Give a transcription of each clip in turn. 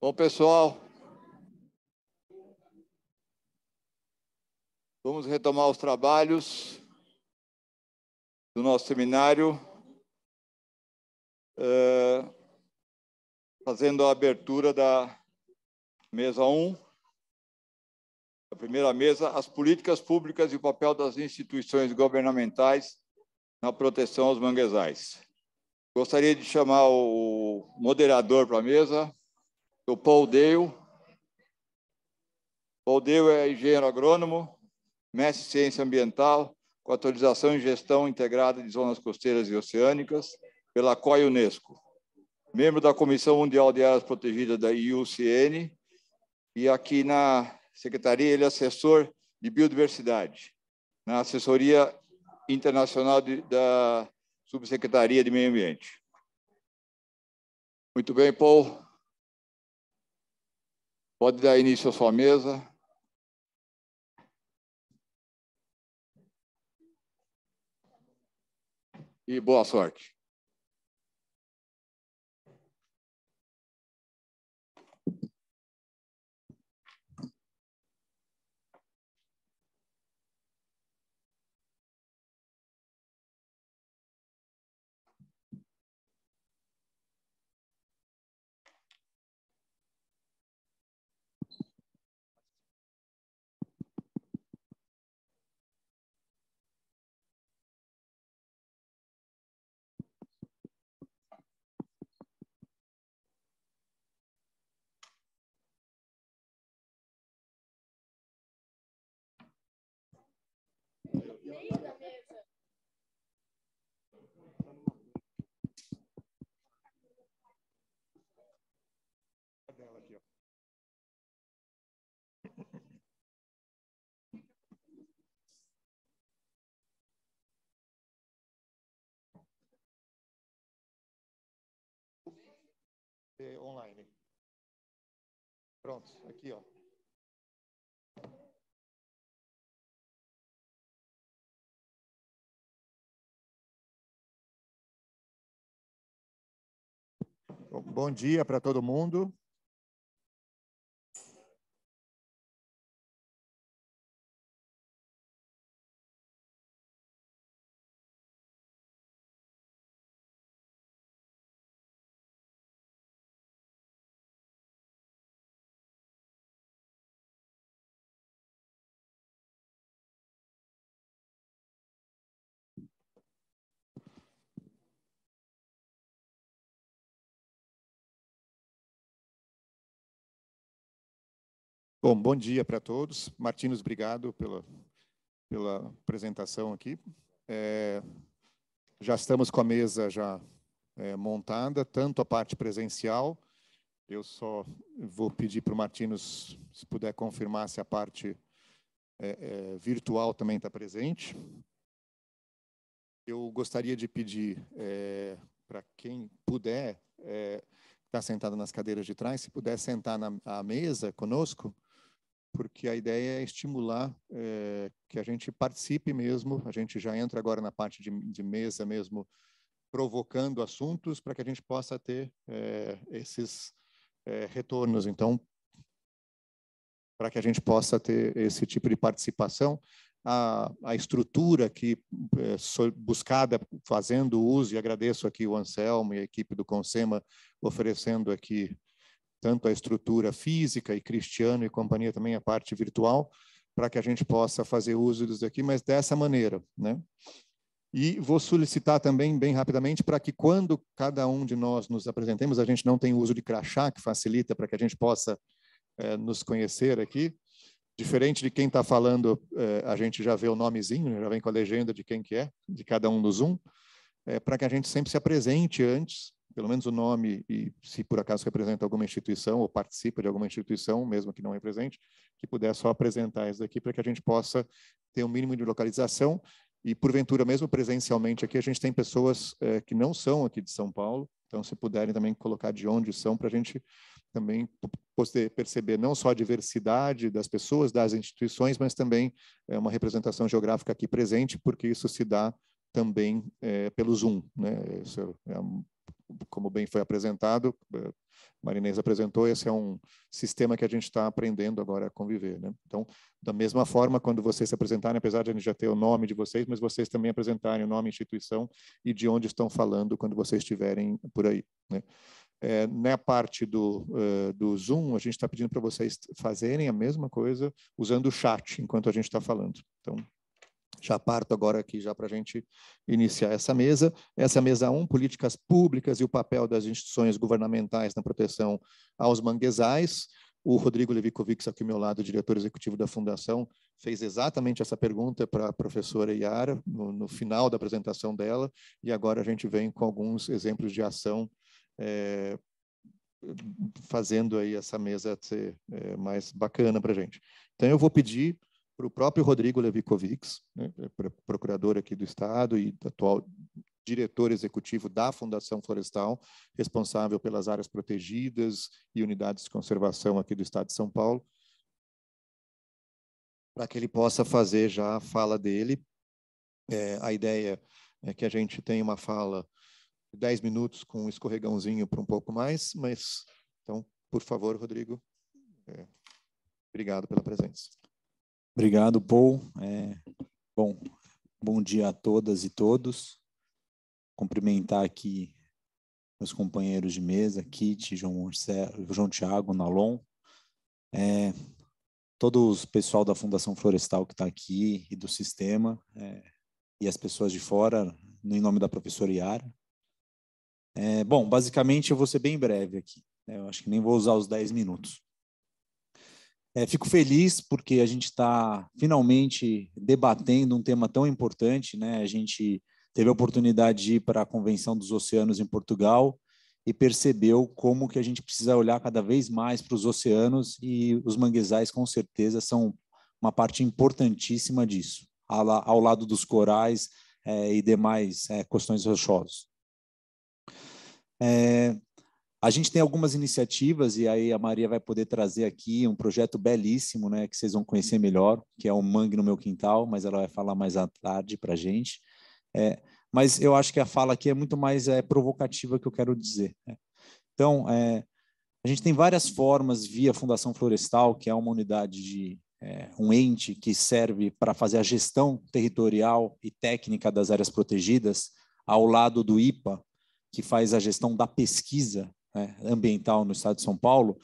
Bom, pessoal, vamos retomar os trabalhos do nosso seminário, fazendo a abertura da mesa 1, a primeira mesa, as políticas públicas e o papel das instituições governamentais na proteção aos manguezais. Gostaria de chamar o moderador para a mesa, o Paul Dale. Paul Dale é engenheiro agrônomo, mestre em ciência ambiental, com atualização em gestão integrada de zonas costeiras e oceânicas, pela COI-UNESCO. Membro da Comissão Mundial de Áreas Protegidas da IUCN, e aqui na Secretaria ele é assessor de biodiversidade, na Assessoria Internacional da Subsecretaria de Meio Ambiente. Muito bem, Paul. Pode dar início à sua mesa. E boa sorte. Online. Pronto, aqui, ó. Bom dia para todo mundo. Bom dia para todos. Martins, obrigado pela apresentação aqui. Já estamos com a mesa já montada, tanto a parte presencial. Eu só vou pedir para o Martins, se puder confirmar se a parte virtual também está presente. Eu gostaria de pedir para quem puder, estar sentado nas cadeiras de trás, se puder sentar à mesa conosco, porque a ideia é estimular que a gente participe mesmo. A gente já entra agora na parte de mesa mesmo, provocando assuntos para que a gente possa ter esses retornos. Então, para que a gente possa ter esse tipo de participação, a estrutura aqui buscada, fazendo uso, e agradeço aqui o Anselmo e a equipe do Consema, oferecendo aqui tanto a estrutura física e Cristiano e companhia também a parte virtual, para que a gente possa fazer uso disso aqui, mas dessa maneira, né? E vou solicitar também, bem rapidamente, para que quando cada um de nós nos apresentemos, a gente não tem uso de crachá, que facilita para que a gente possa nos conhecer aqui. Diferente de quem está falando, a gente já vê o nomezinho, já vem com a legenda de quem que é, de cada um do Zoom, para que a gente sempre se apresente antes, pelo menos o nome, e se por acaso representa alguma instituição ou participa de alguma instituição, mesmo que não represente, que puder só apresentar isso aqui para que a gente possa ter um mínimo de localização. E, porventura, mesmo presencialmente aqui, a gente tem pessoas que não são aqui de São Paulo, então, se puderem também colocar de onde são, para a gente também poder perceber não só a diversidade das pessoas, das instituições, mas também uma representação geográfica aqui presente, porque isso se dá também pelo Zoom, né? Isso como bem foi apresentado, Marinês apresentou, esse é um sistema que a gente está aprendendo agora a conviver, né? Então, da mesma forma, quando vocês se apresentarem, apesar de a gente já ter o nome de vocês, mas vocês também apresentarem o nome, instituição e de onde estão falando quando vocês estiverem por aí, né? Na parte do Zoom, a gente está pedindo para vocês fazerem a mesma coisa usando o chat enquanto a gente está falando. Então, já parto agora aqui já para a gente iniciar essa mesa. Essa é a mesa 1, políticas públicas e o papel das instituições governamentais na proteção aos manguezais. O Rodrigo Levikovics, aqui ao meu lado, diretor executivo da Fundação, fez exatamente essa pergunta para a professora Yara no final da apresentação dela, e agora a gente vem com alguns exemplos de ação fazendo aí essa mesa ser mais bacana para a gente. Então, eu vou pedir para o próprio Rodrigo Levikovics, né, procurador aqui do Estado e atual diretor executivo da Fundação Florestal, responsável pelas áreas protegidas e unidades de conservação aqui do Estado de São Paulo, para que ele possa fazer já a fala dele. A ideia é que a gente tenha uma fala de 10 minutos com um escorregãozinho para um pouco mais, mas, então, por favor, Rodrigo, obrigado pela presença. Obrigado, Paul. Bom dia a todas e todos. Cumprimentar aqui meus companheiros de mesa, Kit, João Thiago, Nalon, todo o pessoal da Fundação Florestal que está aqui e do sistema, e as pessoas de fora, em nome da professora Yara. Bom, basicamente eu vou ser bem breve aqui, né? Eu acho que nem vou usar os 10 minutos. Fico feliz porque a gente está finalmente debatendo um tema tão importante, né? A gente teve a oportunidade de ir para a Convenção dos Oceanos em Portugal e percebeu como que a gente precisa olhar cada vez mais para os oceanos, e os manguezais, com certeza, são uma parte importantíssima disso, ao lado dos corais e demais costões rochosos. A gente tem algumas iniciativas, e aí a Maria vai poder trazer aqui um projeto belíssimo, né, que vocês vão conhecer melhor, que é o Mangue no Meu Quintal, mas ela vai falar mais à tarde para a gente. Mas eu acho que a fala aqui é muito mais provocativa, que eu quero dizer, né? Então, a gente tem várias formas via Fundação Florestal, que é uma unidade um ente que serve para fazer a gestão territorial e técnica das áreas protegidas, ao lado do IPA, que faz a gestão da pesquisa ambiental no Estado de São Paulo,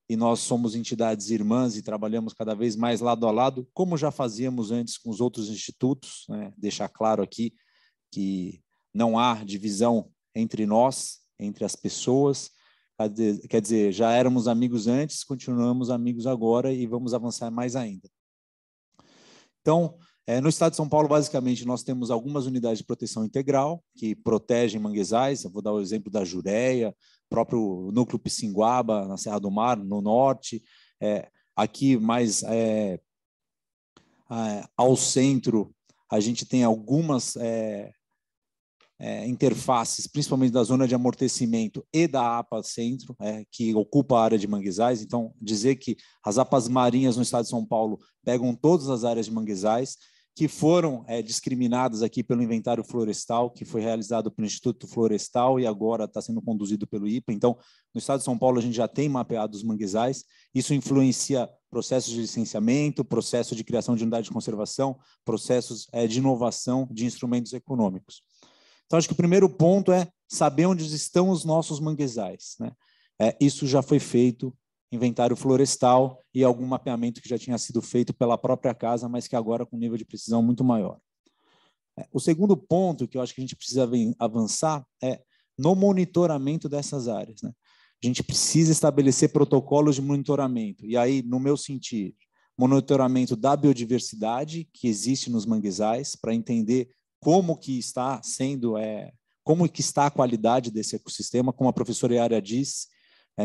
e nós somos entidades irmãs e trabalhamos cada vez mais lado a lado, como já fazíamos antes com os outros institutos, né? Deixar claro aqui que não há divisão entre nós, entre as pessoas, quer dizer, já éramos amigos antes, continuamos amigos agora e vamos avançar mais ainda. Então, no Estado de São Paulo, basicamente, nós temos algumas unidades de proteção integral que protegem manguezais. Eu vou dar o exemplo da Jureia, próprio núcleo Pissinguaba, na Serra do Mar, no norte. Aqui, mais ao centro, a gente tem algumas interfaces, principalmente da zona de amortecimento e da APA Centro, que ocupa a área de manguezais. Então, dizer que as APAs marinhas no Estado de São Paulo pegam todas as áreas de manguezais, que foram discriminadas aqui pelo inventário florestal, que foi realizado pelo Instituto Florestal e agora está sendo conduzido pelo IPA. Então, no Estado de São Paulo, a gente já tem mapeado os manguezais. Isso influencia processos de licenciamento, processo de criação de unidade de conservação, processos de inovação de instrumentos econômicos. Então, acho que o primeiro ponto é saber onde estão os nossos manguezais, né? Isso já foi feito, inventário florestal e algum mapeamento que já tinha sido feito pela própria casa, mas que agora com nível de precisão muito maior. O segundo ponto que eu acho que a gente precisa avançar é no monitoramento dessas áreas, né? A gente precisa estabelecer protocolos de monitoramento, e aí, no meu sentido, monitoramento da biodiversidade que existe nos manguezais, para entender como que está sendo, como que está a qualidade desse ecossistema. Como a professora Yara disse,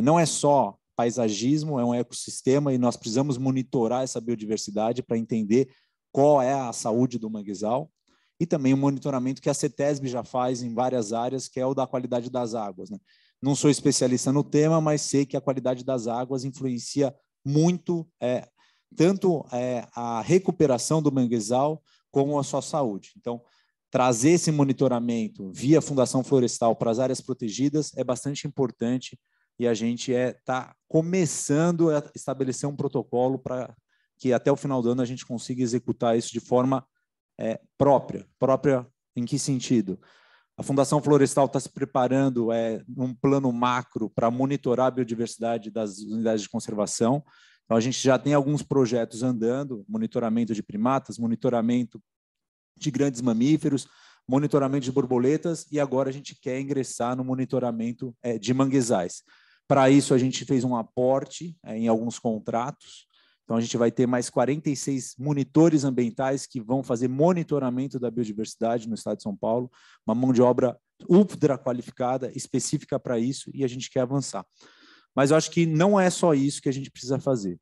não é só paisagismo, é um ecossistema, e nós precisamos monitorar essa biodiversidade para entender qual é a saúde do manguezal, e também o monitoramento que a CETESB já faz em várias áreas, que é o da qualidade das águas, né? Não sou especialista no tema, mas sei que a qualidade das águas influencia muito tanto a recuperação do manguezal como a sua saúde. Então, trazer esse monitoramento via Fundação Florestal para as áreas protegidas é bastante importante e a gente está começando a estabelecer um protocolo para que até o final do ano a gente consiga executar isso de forma própria. Própria em que sentido? A Fundação Florestal está se preparando num plano macro para monitorar a biodiversidade das unidades de conservação. Então, a gente já tem alguns projetos andando, monitoramento de primatas, monitoramento de grandes mamíferos, monitoramento de borboletas, e agora a gente quer ingressar no monitoramento de manguezais. Para isso, a gente fez um aporte em alguns contratos. Então, a gente vai ter mais 46 monitores ambientais que vão fazer monitoramento da biodiversidade no estado de São Paulo, uma mão de obra ultra qualificada, específica para isso, e a gente quer avançar. Mas eu acho que não é só isso que a gente precisa fazer.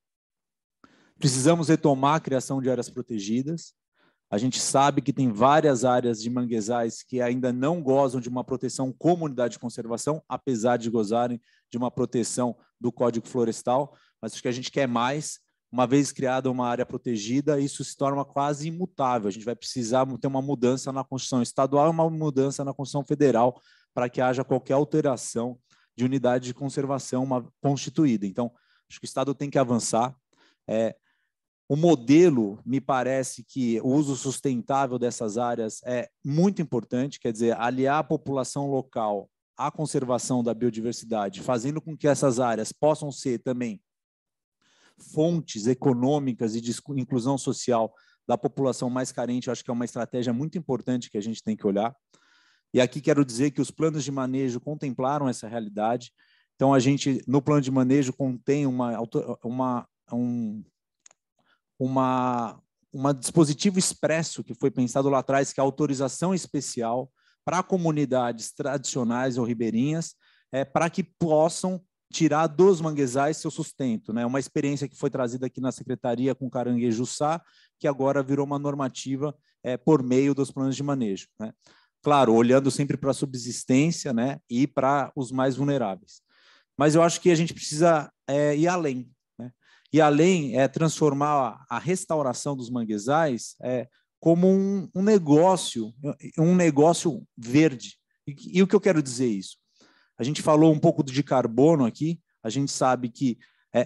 Precisamos retomar a criação de áreas protegidas. A gente sabe que tem várias áreas de manguezais que ainda não gozam de uma proteção como unidade de conservação, apesar de gozarem de uma proteção do Código Florestal, mas acho que a gente quer mais. Uma vez criada uma área protegida, isso se torna quase imutável. A gente vai precisar ter uma mudança na Constituição estadual e uma mudança na Constituição federal para que haja qualquer alteração de unidade de conservação constituída. Então, acho que o Estado tem que avançar. O modelo, me parece que o uso sustentável dessas áreas é muito importante, quer dizer, aliar a população local à conservação da biodiversidade, fazendo com que essas áreas possam ser também fontes econômicas e de inclusão social da população mais carente. Eu acho que é uma estratégia muito importante que a gente tem que olhar. E aqui quero dizer que os planos de manejo contemplaram essa realidade. Então, a gente, no plano de manejo, contém um dispositivo expresso que foi pensado lá atrás, que é a autorização especial para comunidades tradicionais ou ribeirinhas, para que possam tirar dos manguezais seu sustento, né? Uma experiência que foi trazida aqui na Secretaria com Caranguejo-Sá, que agora virou uma normativa por meio dos planos de manejo, né? Claro, olhando sempre para a subsistência, né? E para os mais vulneráveis. Mas eu acho que a gente precisa ir além. E além transformar a restauração dos manguezais como um negócio verde. E o que eu quero dizer isso? A gente falou um pouco de carbono aqui, a gente sabe que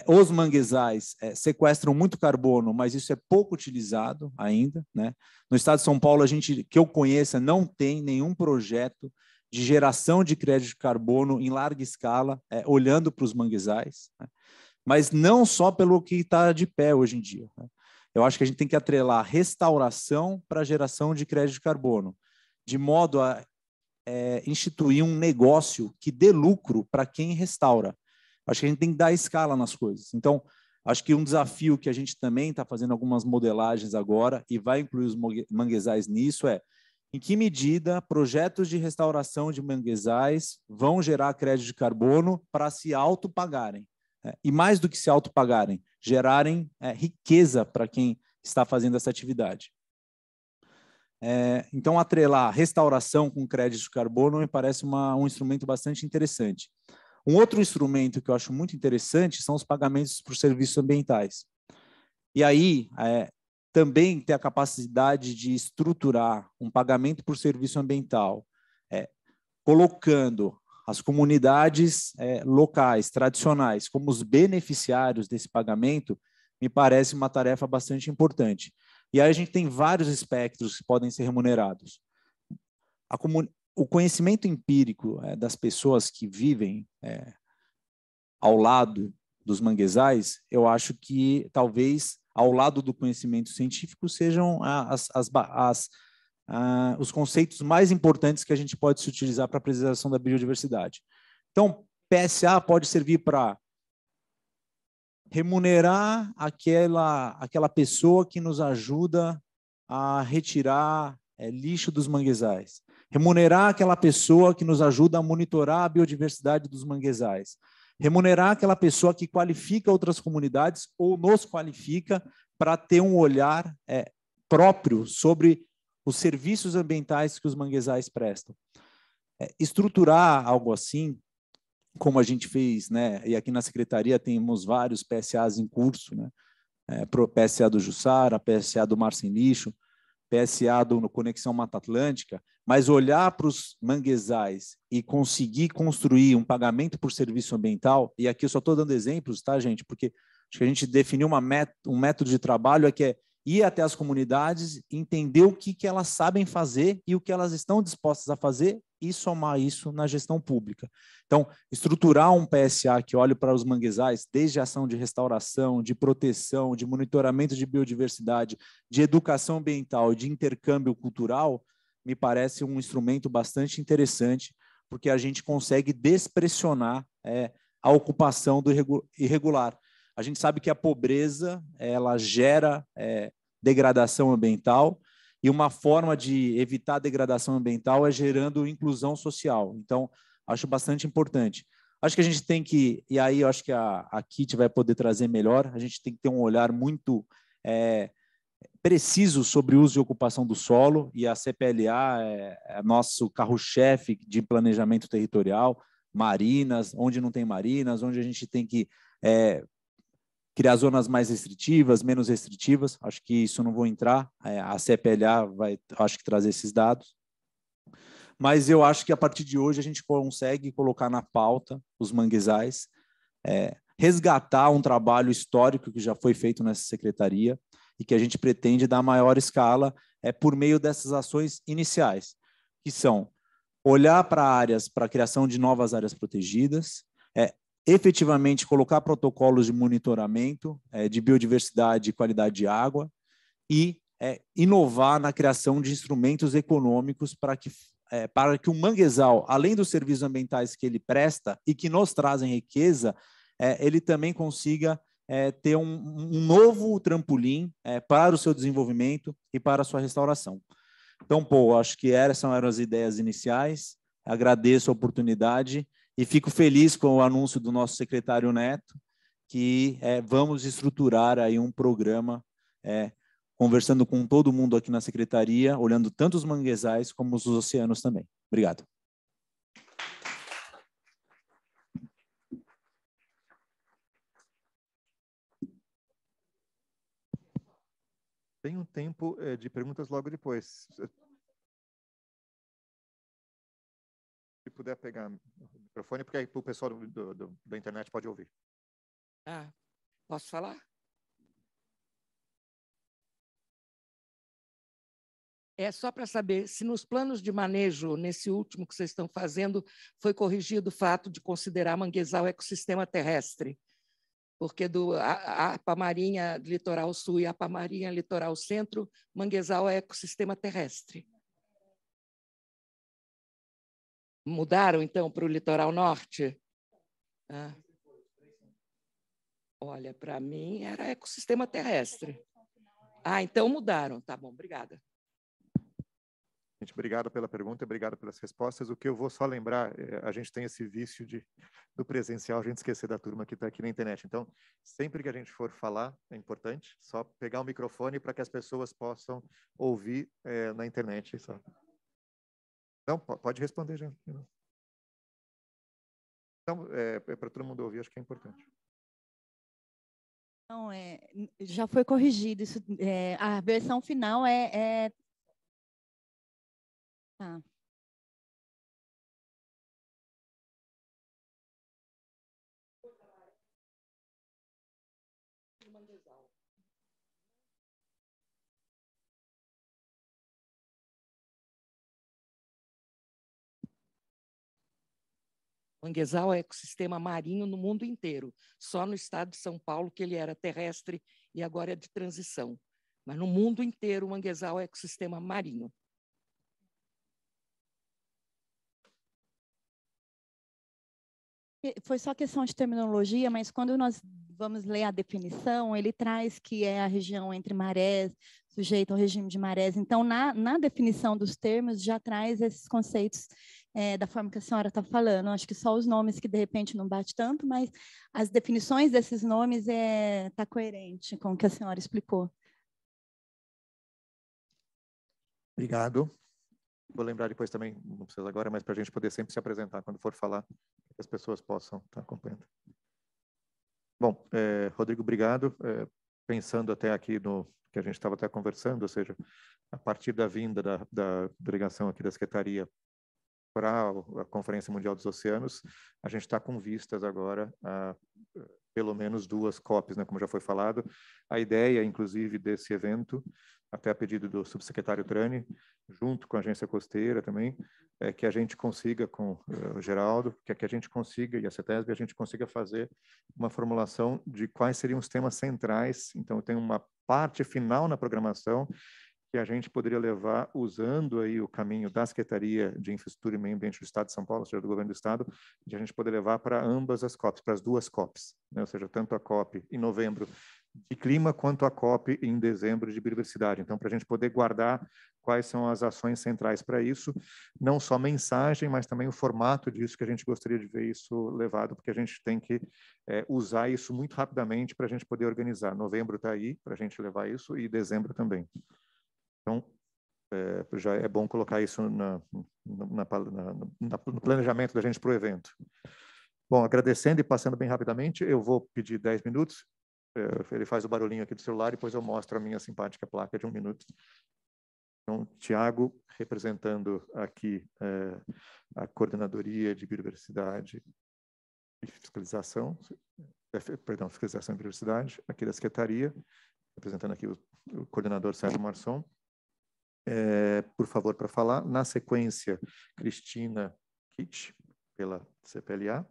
os manguezais sequestram muito carbono, mas isso é pouco utilizado ainda, né? No estado de São Paulo, que eu conheça, não tem nenhum projeto de geração de crédito de carbono em larga escala, olhando para os manguezais, né? Mas não só pelo que está de pé hoje em dia, né? Eu acho que a gente tem que atrelar restauração para a geração de crédito de carbono, de modo a instituir um negócio que dê lucro para quem restaura. Acho que a gente tem que dar escala nas coisas. Então, acho que um desafio que a gente também está fazendo algumas modelagens agora e vai incluir os manguezais nisso em que medida projetos de restauração de manguezais vão gerar crédito de carbono para se autopagarem. E mais do que se autopagarem, gerarem riqueza para quem está fazendo essa atividade. Então, atrelar restauração com crédito de carbono me parece um instrumento bastante interessante. Um outro instrumento que eu acho muito interessante são os pagamentos por serviços ambientais. E aí, também ter a capacidade de estruturar um pagamento por serviço ambiental, colocando as comunidades locais, tradicionais, como os beneficiários desse pagamento, me parece uma tarefa bastante importante. E aí a gente tem vários espectros que podem ser remunerados. O conhecimento empírico das pessoas que vivem ao lado dos manguezais, eu acho que talvez ao lado do conhecimento científico sejam os conceitos mais importantes que a gente pode se utilizar para a preservação da biodiversidade. Então, PSA pode servir para remunerar aquela pessoa que nos ajuda a retirar lixo dos manguezais. Remunerar aquela pessoa que nos ajuda a monitorar a biodiversidade dos manguezais. Remunerar aquela pessoa que qualifica outras comunidades ou nos qualifica para ter um olhar próprio sobre os serviços ambientais que os manguezais prestam. Estruturar algo assim, como a gente fez, né? E aqui na Secretaria temos vários PSAs em curso, né? PSA do Jussara, PSA do Mar Sem Lixo, PSA do Conexão Mata Atlântica, mas olhar para os manguezais e conseguir construir um pagamento por serviço ambiental, e aqui eu só estou dando exemplos, tá, gente? Porque acho que a gente definiu um método de trabalho que é ir até as comunidades, entender o que elas sabem fazer e o que elas estão dispostas a fazer e somar isso na gestão pública. Então, estruturar um PSA que olhe para os manguezais, desde a ação de restauração, de proteção, de monitoramento de biodiversidade, de educação ambiental, de intercâmbio cultural, me parece um instrumento bastante interessante, porque a gente consegue despressionar a ocupação do irregular. A gente sabe que a pobreza ela gera degradação ambiental, e uma forma de evitar a degradação ambiental é gerando inclusão social. Então, acho bastante importante. Acho que a gente tem que, e aí eu acho que a Kit vai poder trazer melhor, a gente tem que ter um olhar muito preciso sobre o uso e ocupação do solo, e a CPLA é nosso carro-chefe de planejamento territorial, marinas, onde não tem marinas, onde a gente tem que criar zonas mais restritivas, menos restritivas. Acho que isso não vou entrar, a CPLA vai, acho que, trazer esses dados. Mas eu acho que a partir de hoje a gente consegue colocar na pauta os manguezais, resgatar um trabalho histórico que já foi feito nessa secretaria e que a gente pretende dar maior escala por meio dessas ações iniciais, que são olhar para áreas, para a criação de novas áreas protegidas, efetivamente colocar protocolos de monitoramento de biodiversidade e qualidade de água e inovar na criação de instrumentos econômicos para que o manguezal, além dos serviços ambientais que ele presta e que nos trazem riqueza, ele também consiga ter um novo trampolim para o seu desenvolvimento e para a sua restauração. Então, acho que essas eram as ideias iniciais. Agradeço a oportunidade e fico feliz com o anúncio do nosso secretário Neto, que vamos estruturar aí um programa, conversando com todo mundo aqui na secretaria, olhando tanto os manguezais como os oceanos também. Obrigado. Tem um tempo de perguntas logo depois. Se puder pegar o microfone, porque aí o pessoal da internet pode ouvir. Posso falar? É só para saber se nos planos de manejo, nesse último que vocês estão fazendo, foi corrigido o fato de considerar manguezal ecossistema terrestre, porque a APA Marinha Litoral Sul e a APA Marinha Litoral Centro, manguezal é ecossistema terrestre. Mudaram, então, para o litoral norte? Olha, para mim era ecossistema terrestre. Então mudaram. Tá bom, obrigada. Gente, obrigado pela pergunta, obrigado pelas respostas. O que eu vou só lembrar, a gente tem esse vício do presencial, a gente esquecer da turma que está aqui na internet. Então, sempre que a gente for falar, é importante só pegar o microfone para que as pessoas possam ouvir na internet. Só. Então, pode responder, gente. Então, para todo mundo ouvir, acho que é importante. Não, já foi corrigido. Isso, a versão final Tá. Manguezal é ecossistema marinho no mundo inteiro. Só no estado de São Paulo que ele era terrestre e agora é de transição. Mas no mundo inteiro o manguezal é ecossistema marinho. Foi só questão de terminologia, mas quando nós vamos ler a definição, ele traz que é a região entre marés, sujeita ao regime de marés. Então, na definição dos termos, já traz esses conceitos da forma que a senhora está falando. Acho que só os nomes que, de repente, não bate tanto, mas as definições desses nomes está coerente com o que a senhora explicou. Obrigado. Vou lembrar depois também, não precisa agora, mas para a gente poder sempre se apresentar quando for falar, que as pessoas possam estar acompanhando. Bom, Rodrigo, obrigado. pensando até aqui no que a gente estava até conversando, ou seja, a partir da vinda da delegação aqui da Secretaria para a Conferência Mundial dos Oceanos, a gente está com vistas agora a pelo menos 2 COPs, né, como já foi falado. A ideia, inclusive, desse evento, até a pedido do subsecretário Trani, junto com a Agência Costeira também, é que a gente consiga, com o Geraldo, que a gente consiga, e a CETESB, a gente consiga fazer uma formulação de quais seriam os temas centrais. Então, tem uma parte final na programação que a gente poderia levar usando aí o caminho da Secretaria de Infraestrutura e Meio Ambiente do Estado de São Paulo, ou seja, do Governo do Estado, de a gente poder levar para ambas as COPs, para as 2 COPs, né? Ou seja, tanto a COP em novembro de clima, quanto a COP em dezembro de biodiversidade. Então, para a gente poder guardar quais são as ações centrais para isso, não só mensagem, mas também o formato disso, que a gente gostaria de ver isso levado, porque a gente tem que usar isso muito rapidamente para a gente poder organizar. Novembro está aí, para a gente levar isso, e dezembro também. Então, já é bom colocar isso no planejamento da gente para o evento. Bom, agradecendo e passando bem rapidamente, eu vou pedir 10 minutos. Ele faz o barulhinho aqui do celular e depois eu mostro a minha simpática placa de 1 minuto. Então, Tiago, representando aqui a Coordenadoria de Biodiversidade e Fiscalização, Fiscalização e Biodiversidade, aqui da Secretaria, representando aqui o coordenador Sérgio Marçom. Por favor, para falar. Na sequência, Cristina Kitt, pela CPLA,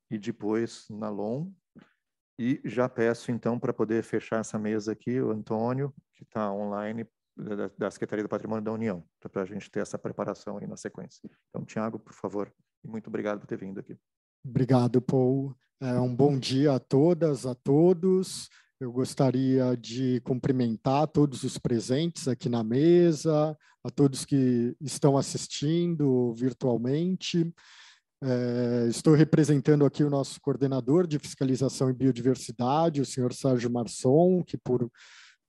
e depois Nalon. E já peço, então, para poder fechar essa mesa aqui, o Antônio, que está online, da Secretaria do Patrimônio da União, para a gente ter essa preparação aí na sequência. Então, Tiago, por favor, e muito obrigado por ter vindo aqui. Obrigado, Paul. Um bom dia a todas, a todos. Eu gostaria de cumprimentar todos os presentes aqui na mesa, a todos que estão assistindo virtualmente. Estou representando aqui o nosso coordenador de fiscalização e biodiversidade, o senhor Sérgio Marçom, que por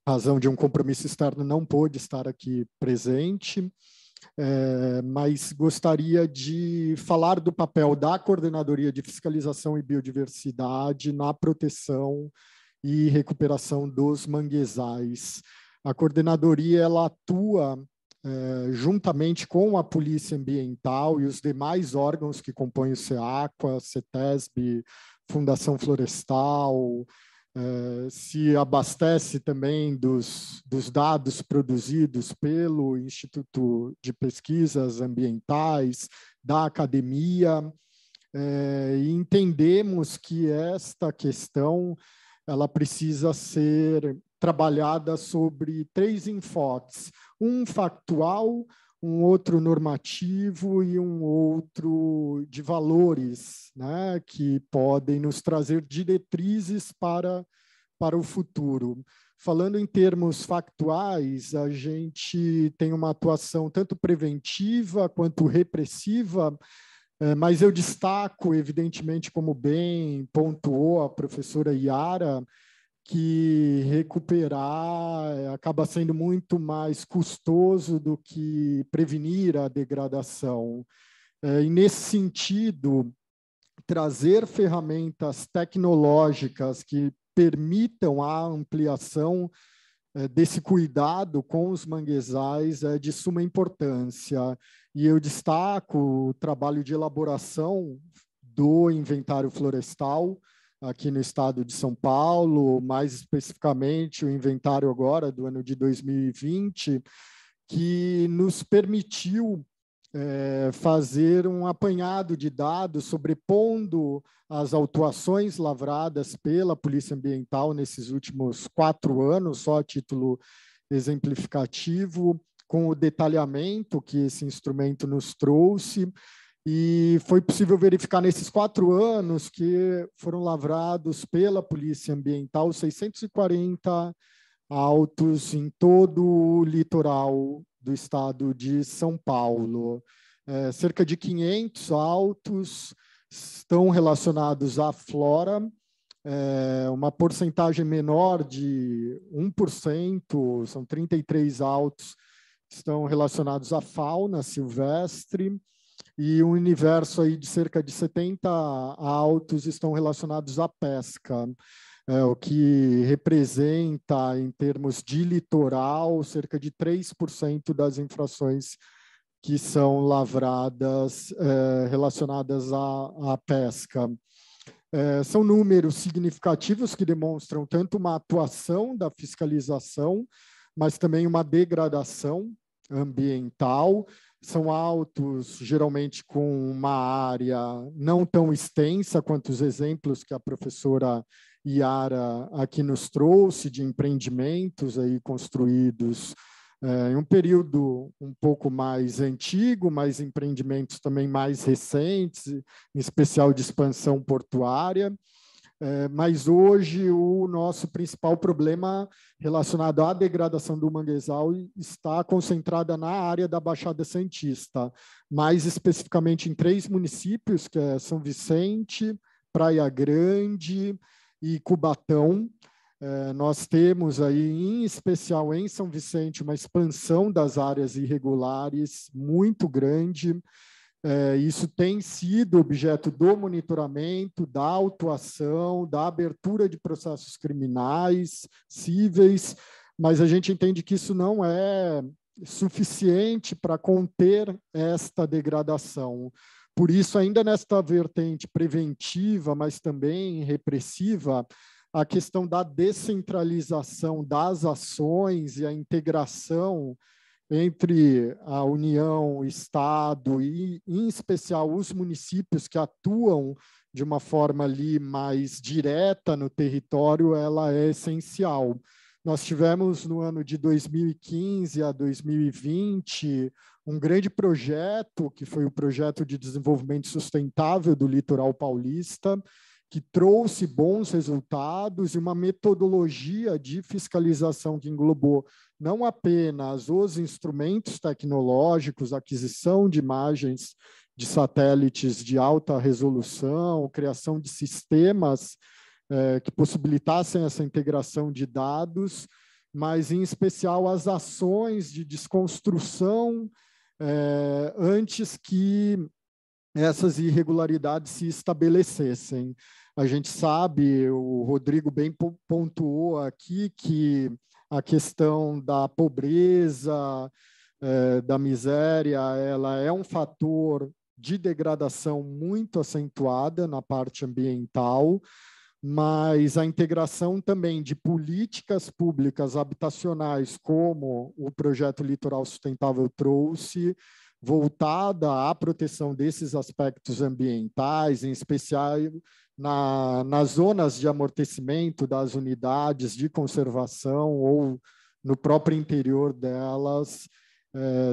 razão de um compromisso externo não pôde estar aqui presente, mas gostaria de falar do papel da Coordenadoria de Fiscalização e Biodiversidade na proteção e recuperação dos manguezais. A coordenadoria ela atua juntamente com a Polícia Ambiental e os demais órgãos que compõem o SEAQUA, CETESB, Fundação Florestal, se abastece também dos dados produzidos pelo Instituto de Pesquisas Ambientais, da academia, e entendemos que esta questão ela precisa ser trabalhada sobre 3 enfoques, um factual, um outro normativo e um outro de valores, né, que podem nos trazer diretrizes para o futuro. Falando em termos factuais, a gente tem uma atuação tanto preventiva quanto repressiva, mas eu destaco, evidentemente, como bem pontuou a professora Yara, que recuperar acaba sendo muito mais custoso do que prevenir a degradação. E, nesse sentido, trazer ferramentas tecnológicas que permitam a ampliação desse cuidado com os manguezais é de suma importância. E eu destaco o trabalho de elaboração do inventário florestal aqui no estado de São Paulo, mais especificamente o inventário agora do ano de 2020, que nos permitiu fazer um apanhado de dados sobrepondo as autuações lavradas pela Polícia Ambiental nesses últimos 4 anos, só a título exemplificativo, com o detalhamento que esse instrumento nos trouxe, e foi possível verificar nesses 4 anos que foram lavrados pela Polícia Ambiental 640 autos em todo o litoral do estado de São Paulo. Cerca de 500 autos estão relacionados à flora, uma porcentagem menor de 1%, são 33 autos que estão relacionados à fauna silvestre, e um universo aí de cerca de 70 autos estão relacionados à pesca, o que representa, em termos de litoral, cerca de 3% das infrações que são lavradas relacionadas à pesca. São números significativos que demonstram tanto uma atuação da fiscalização, mas também uma degradação ambiental. São autos, geralmente com uma área não tão extensa quanto os exemplos que a professora Yara aqui nos trouxe, de empreendimentos aí construídos em um período um pouco mais antigo, mas empreendimentos também mais recentes, em especial de expansão portuária. Mas hoje o nosso principal problema relacionado à degradação do manguezal está concentrada na área da Baixada Santista, mais especificamente em 3 municípios, que é São Vicente, Praia Grande e Cubatão. Nós temos aí, em especial em São Vicente, uma expansão das áreas irregulares muito grande. Isso tem sido objeto do monitoramento, da autuação, da abertura de processos criminais, cíveis, mas a gente entende que isso não é suficiente para conter esta degradação. Por isso, ainda nesta vertente preventiva, mas também repressiva, a questão da descentralização das ações e a integração entre a União, o Estado e, em especial, os municípios que atuam de uma forma ali mais direta no território, ela é essencial. Nós tivemos, no ano de 2015 a 2020, um grande projeto, que foi o Projeto de Desenvolvimento Sustentável do Litoral Paulista, que trouxe bons resultados e uma metodologia de fiscalização que englobou não apenas os instrumentos tecnológicos, aquisição de imagens de satélites de alta resolução, criação de sistemas que possibilitassem essa integração de dados, mas, em especial, as ações de desconstrução antes que essas irregularidades se estabelecessem. A gente sabe, o Rodrigo bem pontuou aqui, que a questão da pobreza, da miséria, ela é um fator de degradação muito acentuada na parte ambiental, mas a integração também de políticas públicas habitacionais, como o Projeto Litoral Sustentável trouxe, voltada à proteção desses aspectos ambientais, em especial nas zonas de amortecimento das unidades de conservação ou no próprio interior delas,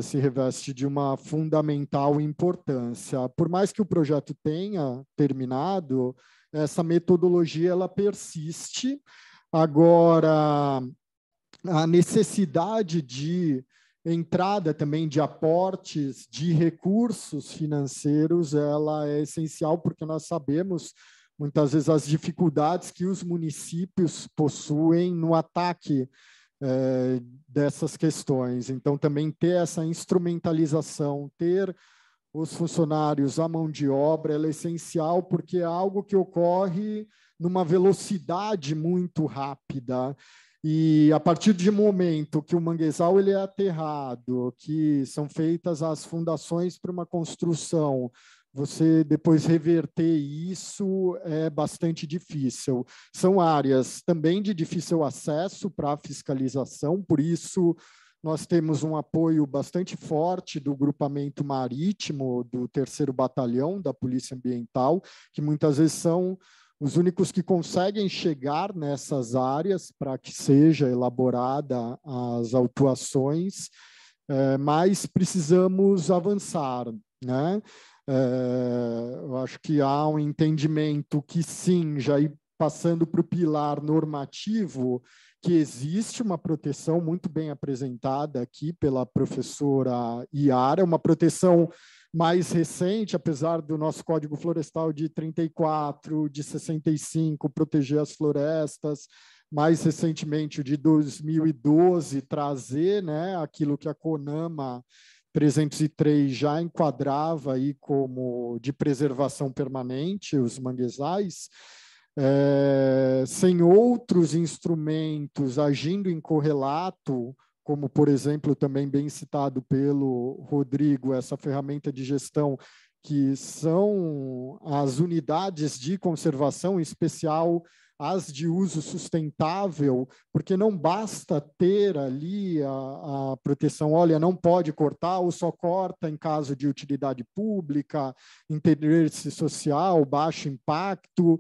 se reveste de uma fundamental importância. Por mais que o projeto tenha terminado, essa metodologia ela persiste. Agora, a necessidade de entrada também de aportes de recursos financeiros, ela é essencial, porque nós sabemos muitas vezes as dificuldades que os municípios possuem no ataque dessas questões. Então, também ter essa instrumentalização, ter os funcionários, a mão de obra, ela é essencial, porque é algo que ocorre numa velocidade muito rápida. E a partir de momento que o manguezal ele é aterrado, que são feitas as fundações para uma construção, você depois reverter isso é bastante difícil. São áreas também de difícil acesso para a fiscalização, por isso nós temos um apoio bastante forte do grupamento marítimo do 3º Batalhão da Polícia Ambiental, que muitas vezes são os únicos que conseguem chegar nessas áreas para que seja elaborada as autuações, mas precisamos avançar, né? Eu acho que há um entendimento que sim, já ir passando para o pilar normativo, que existe uma proteção muito bem apresentada aqui pela professora Yara, uma proteção mais recente, apesar do nosso Código Florestal de 34, de 65, proteger as florestas, mais recentemente o de 2012, trazer, né, aquilo que a CONAMA 303 já enquadrava aí como de preservação permanente os manguezais, sem outros instrumentos agindo em correlato, como, por exemplo, também bem citado pelo Rodrigo, essa ferramenta de gestão que são as unidades de conservação, em especial as de uso sustentável, porque não basta ter ali a proteção, olha, não pode cortar ou só corta em caso de utilidade pública, interesse social, baixo impacto.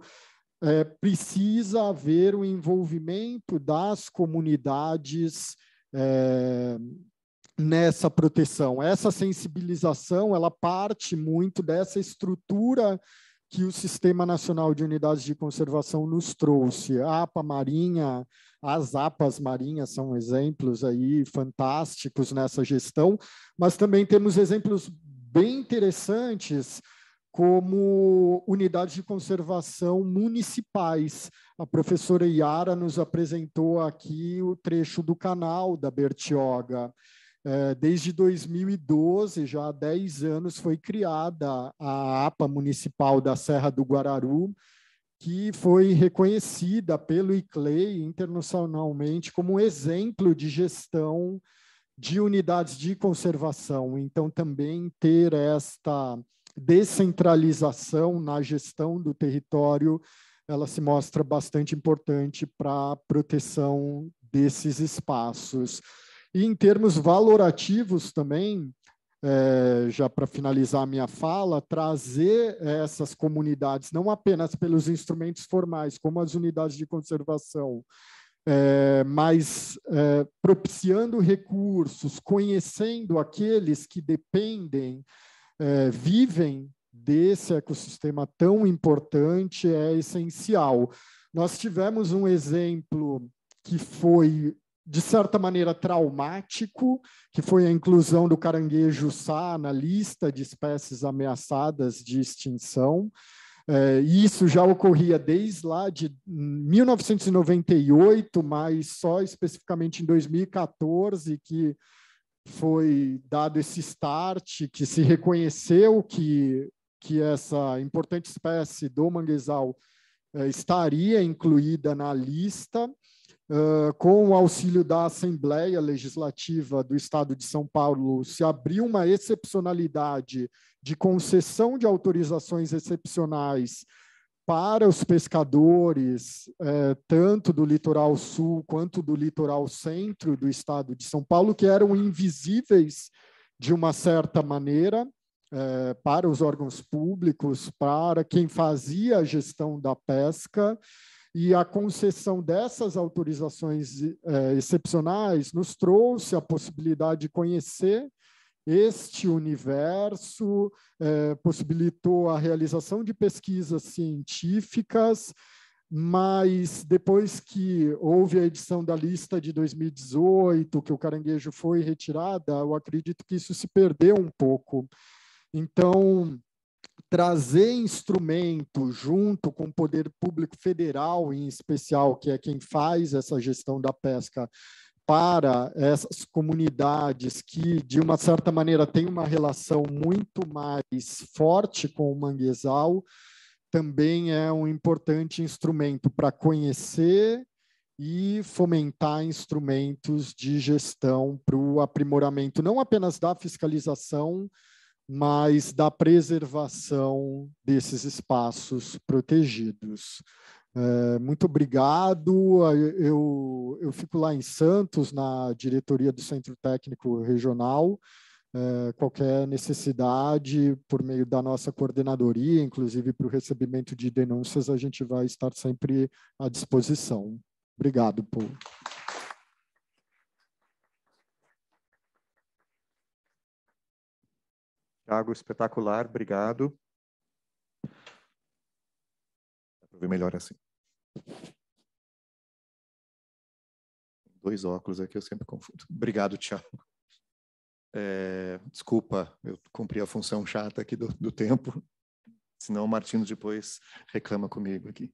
Precisa haver o envolvimento das comunidades nessa proteção. Essa sensibilização, ela parte muito dessa estrutura que o Sistema Nacional de Unidades de Conservação nos trouxe. A APA Marinha, as APAs marinhas são exemplos aí fantásticos nessa gestão, mas também temos exemplos bem interessantes como unidades de conservação municipais. A professora Yara nos apresentou aqui o trecho do canal da Bertioga. Desde 2012, já há 10 anos, foi criada a APA Municipal da Serra do Guararu, que foi reconhecida pelo ICLEI internacionalmente como um exemplo de gestão de unidades de conservação. Então, também ter esta descentralização na gestão do território, ela se mostra bastante importante para a proteção desses espaços. E em termos valorativos também, já para finalizar a minha fala, trazer essas comunidades, não apenas pelos instrumentos formais, como as unidades de conservação, mas propiciando recursos, conhecendo aqueles que dependem, vivem desse ecossistema tão importante, é essencial. Nós tivemos um exemplo que foi, de certa maneira, traumático, que foi a inclusão do caranguejo-sá na lista de espécies ameaçadas de extinção. Isso já ocorria desde lá de 1998, mas só especificamente em 2014 que foi dado esse start, que se reconheceu que essa importante espécie do manguezal estaria incluída na lista. Com o auxílio da Assembleia Legislativa do Estado de São Paulo, se abriu uma excepcionalidade de concessão de autorizações excepcionais para os pescadores, tanto do litoral sul quanto do litoral centro do Estado de São Paulo, que eram invisíveis de uma certa maneira para os órgãos públicos, para quem fazia a gestão da pesca. E a concessão dessas autorizações excepcionais nos trouxe a possibilidade de conhecer este universo, possibilitou a realização de pesquisas científicas, mas depois que houve a edição da lista de 2018, que o caranguejo foi retirada, eu acredito que isso se perdeu um pouco. Então, trazer instrumento junto com o poder público federal, em especial, que é quem faz essa gestão da pesca, para essas comunidades que, de uma certa maneira, têm uma relação muito mais forte com o manguezal, também é um importante instrumento para conhecer e fomentar instrumentos de gestão para o aprimoramento, não apenas da fiscalização, mas da preservação desses espaços protegidos. Muito obrigado. Eu fico lá em Santos, na diretoria do Centro Técnico Regional. Qualquer necessidade, por meio da nossa coordenadoria, inclusive para o recebimento de denúncias, a gente vai estar sempre à disposição. Obrigado, Paulo. Thiago, espetacular, obrigado. Dá para ver melhor assim. 2 óculos aqui, eu sempre confundo. Obrigado, Thiago. Desculpa, eu cumpri a função chata aqui do tempo, senão o Martins depois reclama comigo aqui.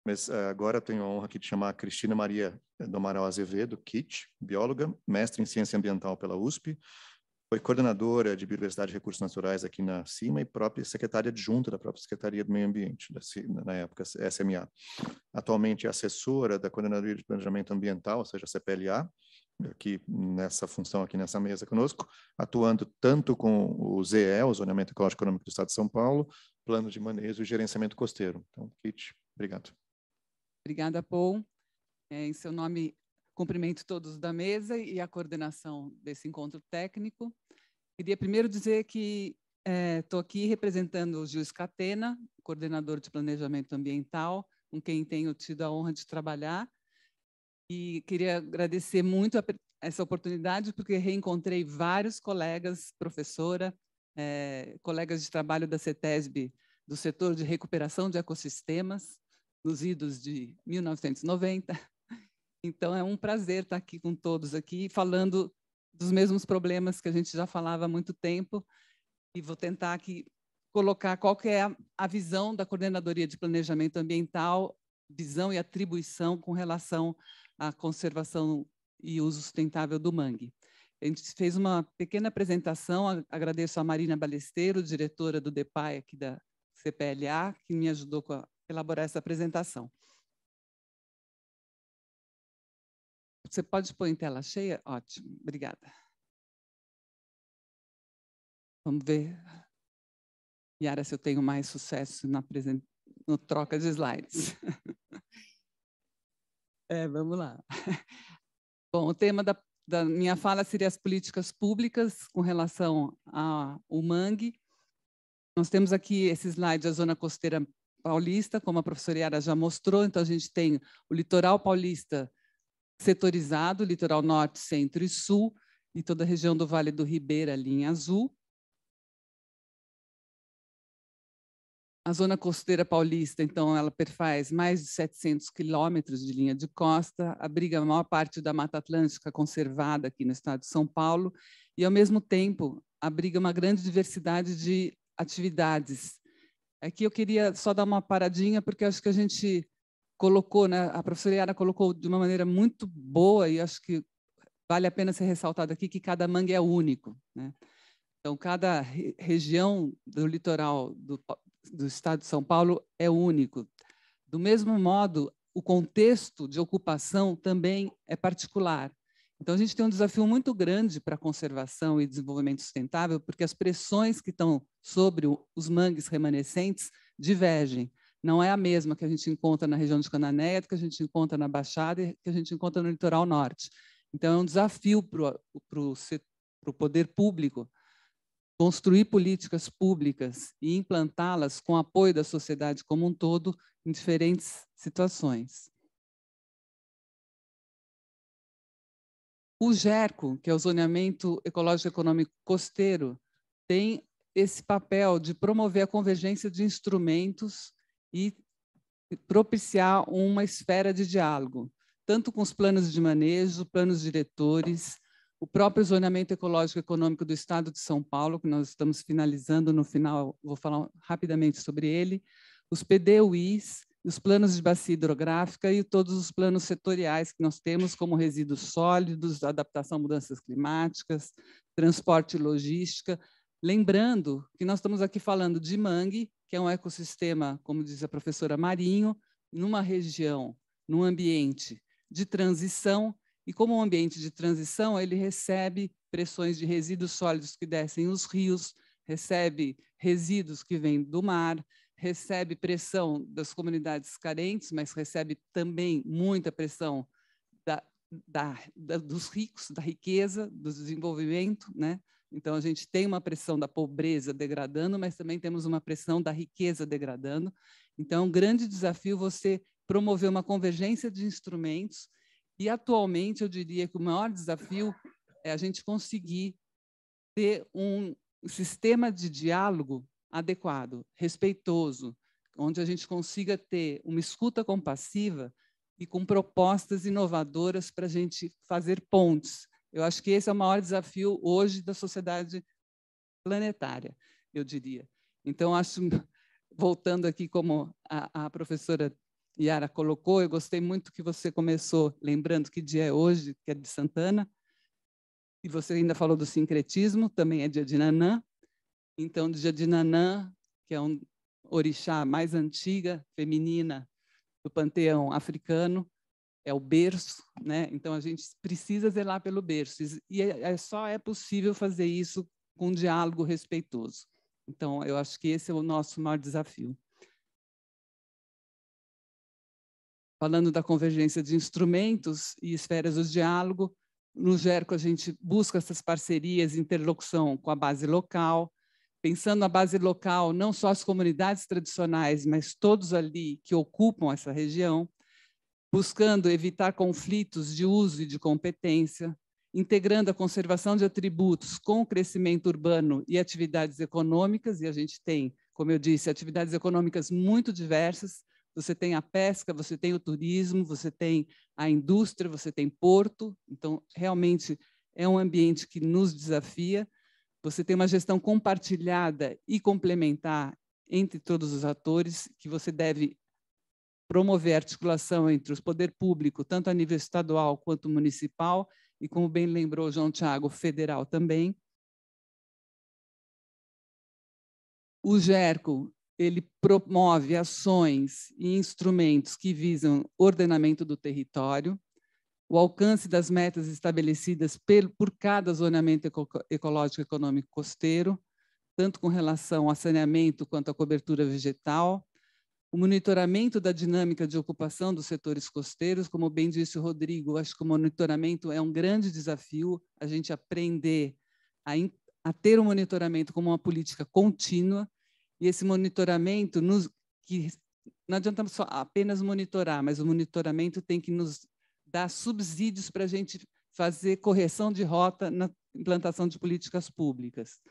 Mas agora eu tenho a honra aqui de chamar a Cristina Maria do Amaral Azevedo, Kit, bióloga, mestre em Ciência Ambiental pela USP, Foi coordenadora de Biodiversidade e Recursos Naturais aqui na CIMA e própria secretária adjunta da própria Secretaria do Meio Ambiente, na época SMA. Atualmente é assessora da Coordenadoria de Planejamento Ambiental, ou seja, a CPLA, aqui nessa função aqui nessa mesa conosco, atuando tanto com o ZE, o Zoneamento Ecológico Econômico do Estado de São Paulo, plano de manejo e gerenciamento costeiro. Então, Kate, obrigado. Obrigada, Paul. Em seu nome, cumprimento todos da mesa e a coordenação desse encontro técnico. Queria primeiro dizer que estou aqui representando o Gil Scatena, coordenador de planejamento ambiental, com quem tenho tido a honra de trabalhar. E queria agradecer muito essa oportunidade, porque reencontrei vários colegas, professora, colegas de trabalho da CETESB, do setor de recuperação de ecossistemas, nos idos de 1990. Então, é um prazer estar aqui com todos aqui, falando dos mesmos problemas que a gente já falava há muito tempo, e vou tentar aqui colocar qual que é a visão da Coordenadoria de Planejamento Ambiental, visão e atribuição com relação à conservação e uso sustentável do mangue. A gente fez uma pequena apresentação, agradeço a Marina Balesteiro, diretora do DEPAI aqui da CPLA, que me ajudou a elaborar essa apresentação. Você pode pôr em tela cheia? Ótimo, obrigada. Vamos ver, Yara, se eu tenho mais sucesso no troca de slides. Vamos lá. Bom, o tema da minha fala seria as políticas públicas com relação ao mangue. Nós temos aqui esse slide da Zona Costeira Paulista, como a professora Yara já mostrou. Então, a gente tem o litoral paulista setorizado, litoral norte, centro e sul, e toda a região do Vale do Ribeira, ali em azul. A Zona Costeira Paulista, então, ela perfaz mais de 700 quilômetros de linha de costa, abriga a maior parte da Mata Atlântica conservada aqui no estado de São Paulo, e, ao mesmo tempo, abriga uma grande diversidade de atividades. Aqui eu queria só dar uma paradinha, porque acho que a gente colocou, né, a professora Yara colocou de uma maneira muito boa, e acho que vale a pena ser ressaltado aqui, que cada mangue é único, né? Então, cada região do litoral do estado de São Paulo é único. Do mesmo modo, o contexto de ocupação também é particular. Então, a gente tem um desafio muito grande para a conservação e desenvolvimento sustentável, porque as pressões que estão sobre os mangues remanescentes divergem. Não é a mesma que a gente encontra na região de Cananéia, que a gente encontra na Baixada e que a gente encontra no litoral norte. Então, é um desafio para o poder público construir políticas públicas e implantá-las com apoio da sociedade como um todo em diferentes situações. O GERCO, que é o Zoneamento Ecológico Econômico Costeiro, tem esse papel de promover a convergência de instrumentos e propiciar uma esfera de diálogo, tanto com os planos de manejo, planos diretores, o próprio Zoneamento Ecológico Econômico do Estado de São Paulo, que nós estamos finalizando no final, vou falar rapidamente sobre ele, os PDUIs, os planos de bacia hidrográfica e todos os planos setoriais que nós temos, como resíduos sólidos, adaptação a mudanças climáticas, transporte e logística. Lembrando que nós estamos aqui falando de mangue, que é um ecossistema, como diz a professora Marinho, numa região, num ambiente de transição, e como um ambiente de transição, ele recebe pressões de resíduos sólidos que descem os rios, recebe resíduos que vêm do mar, recebe pressão das comunidades carentes, mas recebe também muita pressão dos ricos, da riqueza, do desenvolvimento, né? Então, a gente tem uma pressão da pobreza degradando, mas também temos uma pressão da riqueza degradando. Então, é um grande desafio você promover uma convergência de instrumentos e, atualmente, eu diria que o maior desafio é a gente conseguir ter um sistema de diálogo adequado, respeitoso, onde a gente consiga ter uma escuta compassiva e com propostas inovadoras para a gente fazer pontes. Eu acho que esse é o maior desafio hoje da sociedade planetária, eu diria. Então, acho, voltando aqui como a professora Yara colocou, eu gostei muito que você começou lembrando que dia é hoje, que é de Santana. E você ainda falou do sincretismo, também é dia de Nanã. Então, dia de Nanã, que é um orixá mais antiga, feminina, do panteão africano, é o berço, né? Então, a gente precisa zelar pelo berço. E só é possível fazer isso com um diálogo respeitoso. Então, eu acho que esse é o nosso maior desafio. Falando da convergência de instrumentos e esferas do diálogo, no GERCO a gente busca essas parcerias, interlocução com a base local, pensando na base local, não só as comunidades tradicionais, mas todos ali que ocupam essa região, buscando evitar conflitos de uso e de competência, integrando a conservação de atributos com o crescimento urbano e atividades econômicas, e a gente tem, como eu disse, atividades econômicas muito diversas. Você tem a pesca, você tem o turismo, você tem a indústria, você tem porto. Então, realmente, é um ambiente que nos desafia. Você tem uma gestão compartilhada e complementar entre todos os atores, que você deve promover a articulação entre o poder público, tanto a nível estadual quanto municipal, e, como bem lembrou João Tiago, federal também. O GERCO, ele promove ações e instrumentos que visam ordenamento do território, o alcance das metas estabelecidas por cada zoneamento ecológico econômico costeiro, tanto com relação a saneamento quanto à cobertura vegetal, o monitoramento da dinâmica de ocupação dos setores costeiros, como bem disse o Rodrigo, acho que o monitoramento é um grande desafio, a gente aprender a ter um monitoramento como uma política contínua, e esse monitoramento, que não adianta só apenas monitorar, mas o monitoramento tem que nos dar subsídios para a gente fazer correção de rota na implantação de políticas públicas.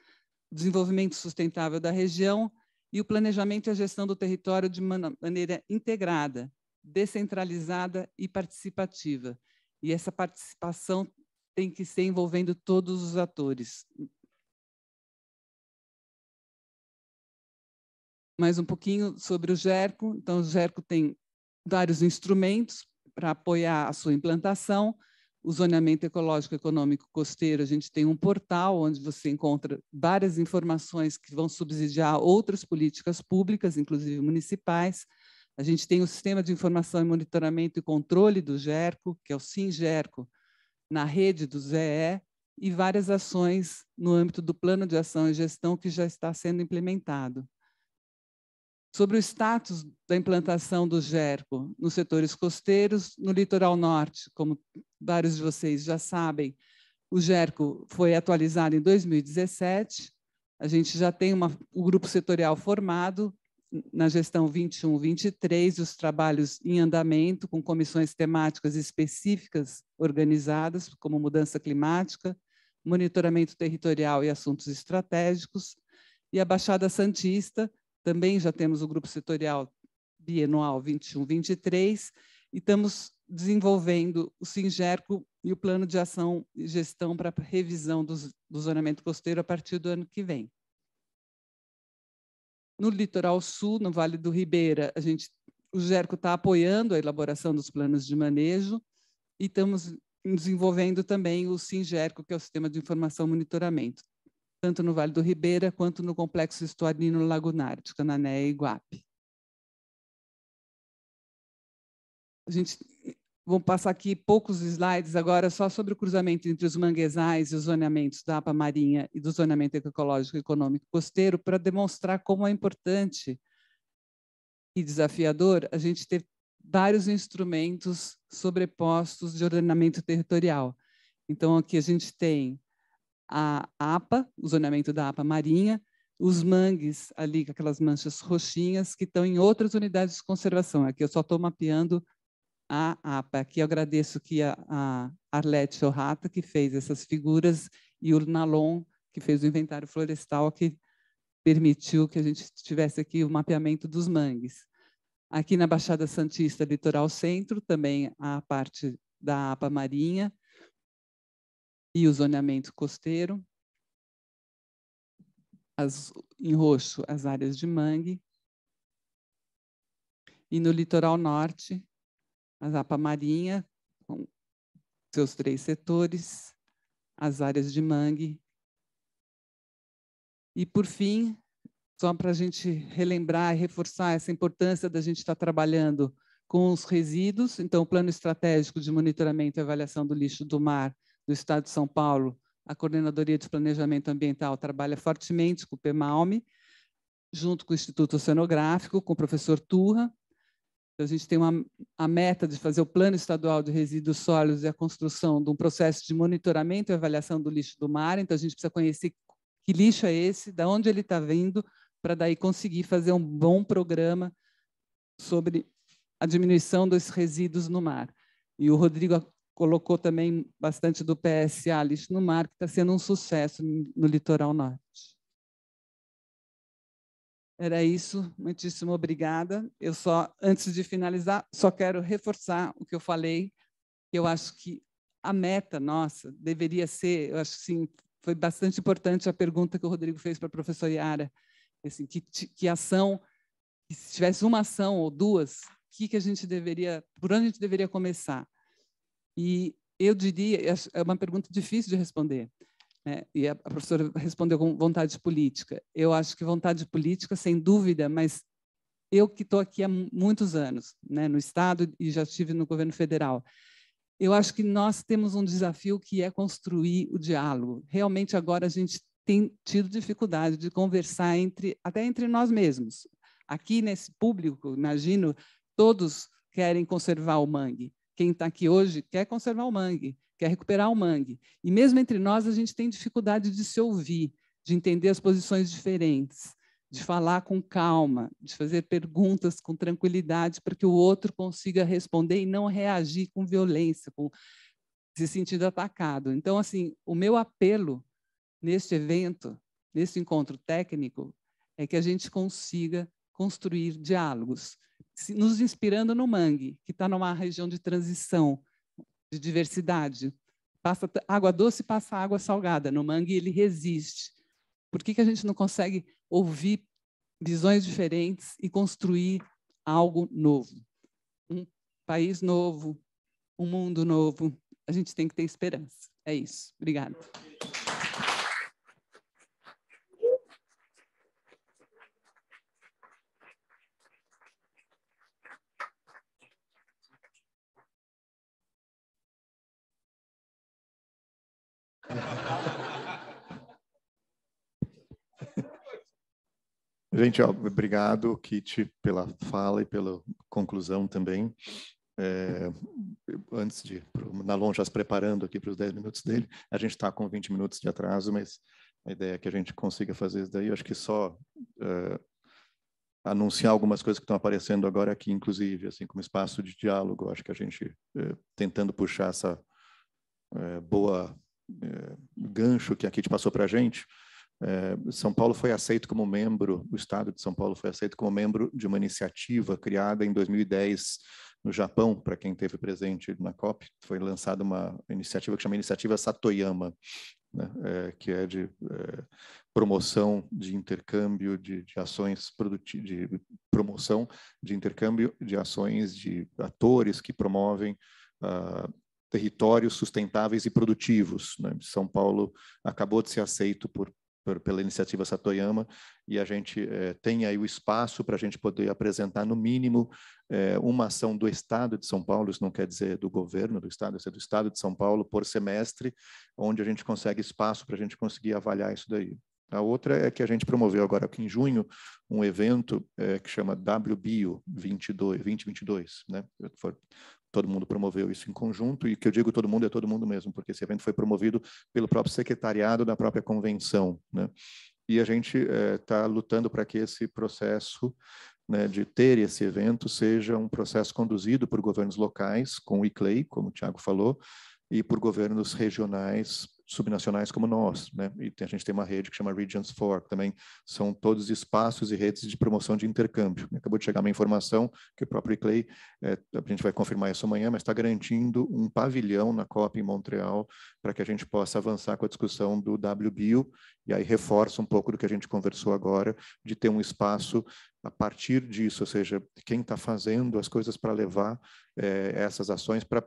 O desenvolvimento sustentável da região e o planejamento e a gestão do território de maneira integrada, descentralizada e participativa. E essa participação tem que ser envolvendo todos os atores. Mais um pouquinho sobre o GERCO. Então, o GERCO tem vários instrumentos para apoiar a sua implantação. O zoneamento ecológico econômico costeiro, a gente tem um portal onde você encontra várias informações que vão subsidiar outras políticas públicas, inclusive municipais. A gente tem o Sistema de Informação e Monitoramento e Controle do GERCO, que é o SINGERCO, na rede do ZE, e várias ações no âmbito do Plano de Ação e Gestão que já está sendo implementado. Sobre o status da implantação do GERCO nos setores costeiros, no litoral norte, como vários de vocês já sabem, o GERCO foi atualizado em 2017, a gente já tem o grupo setorial formado na gestão 21-23, os trabalhos em andamento, com comissões temáticas específicas organizadas, como mudança climática, monitoramento territorial e assuntos estratégicos, e a Baixada Santista, também já temos o grupo setorial bienal 21-23 e estamos desenvolvendo o SINGERCO e o plano de ação e gestão para revisão do zoneamento costeiro a partir do ano que vem. No litoral sul, no Vale do Ribeira, o GERCO está apoiando a elaboração dos planos de manejo e estamos desenvolvendo também o SINGERCO, que é o Sistema de Informação e Monitoramento, tanto no Vale do Ribeira quanto no Complexo Estuarino Lagunar, de Canané e Iguape. Vou passar aqui poucos slides agora só sobre o cruzamento entre os manguezais e os zoneamentos da APA Marinha e do zoneamento ecológico e econômico costeiro para demonstrar como é importante e desafiador a gente ter vários instrumentos sobrepostos de ordenamento territorial. Então, aqui a gente tem a APA, o zoneamento da APA Marinha, os mangues ali, com aquelas manchas roxinhas, que estão em outras unidades de conservação. Aqui eu só estou mapeando a APA. Aqui eu agradeço aqui a Arlete Chorrata, que fez essas figuras, e o Nalon, que fez o inventário florestal, que permitiu que a gente tivesse aqui o mapeamento dos mangues. Aqui na Baixada Santista, Litoral Centro, também a parte da APA Marinha, e o zoneamento costeiro, em roxo as áreas de mangue, e no litoral norte, a APA Marinha, com seus 3 setores, as áreas de mangue. E, por fim, só para a gente relembrar e reforçar essa importância da gente estar trabalhando com os resíduos, então o Plano Estratégico de Monitoramento e Avaliação do Lixo do Mar do Estado de São Paulo, a Coordenadoria de Planejamento Ambiental trabalha fortemente com o PEMALME, junto com o Instituto Oceanográfico, com o professor Turra. Então, a gente tem a meta de fazer o Plano Estadual de Resíduos Sólidos e a construção de um processo de monitoramento e avaliação do lixo do mar. Então, a gente precisa conhecer que lixo é esse, de onde ele está vindo, para daí conseguir fazer um bom programa sobre a diminuição dos resíduos no mar. E o Rodrigo colocou também bastante do PSA, Lixo no Mar, que está sendo um sucesso no litoral norte. Era isso, muitíssimo obrigada. Eu só, antes de finalizar, só quero reforçar o que eu falei, que eu acho que a meta nossa deveria ser, eu acho que sim, foi bastante importante a pergunta que o Rodrigo fez para a professora Yara, assim, que ação, que se tivesse uma ação ou duas, que a gente deveria, por onde a gente deveria começar? E eu diria, é uma pergunta difícil de responder, né? E a professora respondeu com vontade política. Eu acho que vontade política, sem dúvida, mas eu que estou aqui há muitos anos, né, no Estado e já estive no governo federal, eu acho que nós temos um desafio que é construir o diálogo. Realmente, agora, a gente tem tido dificuldade de conversar até entre nós mesmos. Aqui, nesse público, imagino, todos querem conservar o mangue. Quem está aqui hoje quer conservar o mangue, quer recuperar o mangue. E mesmo entre nós, a gente tem dificuldade de se ouvir, de entender as posições diferentes, de falar com calma, de fazer perguntas com tranquilidade para que o outro consiga responder e não reagir com violência, com se sentindo atacado. Então, assim, o meu apelo neste evento, nesse encontro técnico, é que a gente consiga construir diálogos, nos inspirando no mangue, que está numa região de transição, de diversidade. Passa água doce, passa água salgada. No mangue, ele resiste. Por que a gente não consegue ouvir visões diferentes e construir algo novo? Um país novo, um mundo novo. A gente tem que ter esperança. É isso. Obrigada. Gente, obrigado, Kit, pela fala e pela conclusão também. Antes de o Nalon já se preparando aqui para os 10 minutos dele, a gente está com 20 minutos de atraso, mas a ideia é que a gente consiga fazer isso daí. Eu acho que só anunciar algumas coisas que estão aparecendo agora aqui, inclusive, assim, como espaço de diálogo. Eu acho que a gente, tentando puxar essa boa gancho que a Kit passou para a gente, São Paulo foi aceito como membro, o Estado de São Paulo foi aceito como membro de uma iniciativa criada em 2010 no Japão. Para quem esteve presente na COP, foi lançada uma iniciativa que chama Iniciativa Satoyama, né, que é de promoção de intercâmbio de ações produtivas, de promoção de intercâmbio de ações de atores que promovem territórios sustentáveis e produtivos, né? São Paulo acabou de ser aceito pela iniciativa Satoyama, e a gente tem aí o espaço para a gente poder apresentar, no mínimo, uma ação do Estado de São Paulo, isso não quer dizer do governo do Estado, isso é do Estado de São Paulo, por semestre, onde a gente consegue espaço para a gente conseguir avaliar isso daí. A outra é que a gente promoveu agora aqui em junho um evento que chama WBio 2022, né? Todo mundo promoveu isso em conjunto, e que eu digo todo mundo é todo mundo mesmo, porque esse evento foi promovido pelo próprio secretariado da própria convenção, né? E a gente está lutando para que esse processo, né, de ter esse evento seja um processo conduzido por governos locais, com o ICLEI, como o Thiago falou, e por governos regionais, subnacionais como nós, né? E a gente tem uma rede que chama Regions 4, que também são todos espaços e redes de promoção de intercâmbio. Acabou de chegar uma informação que o próprio ICLEI, a gente vai confirmar isso amanhã, mas está garantindo um pavilhão na COP em Montreal para que a gente possa avançar com a discussão do WBio, e aí reforça um pouco do que a gente conversou agora, de ter um espaço a partir disso, ou seja, quem está fazendo as coisas para levar essas ações para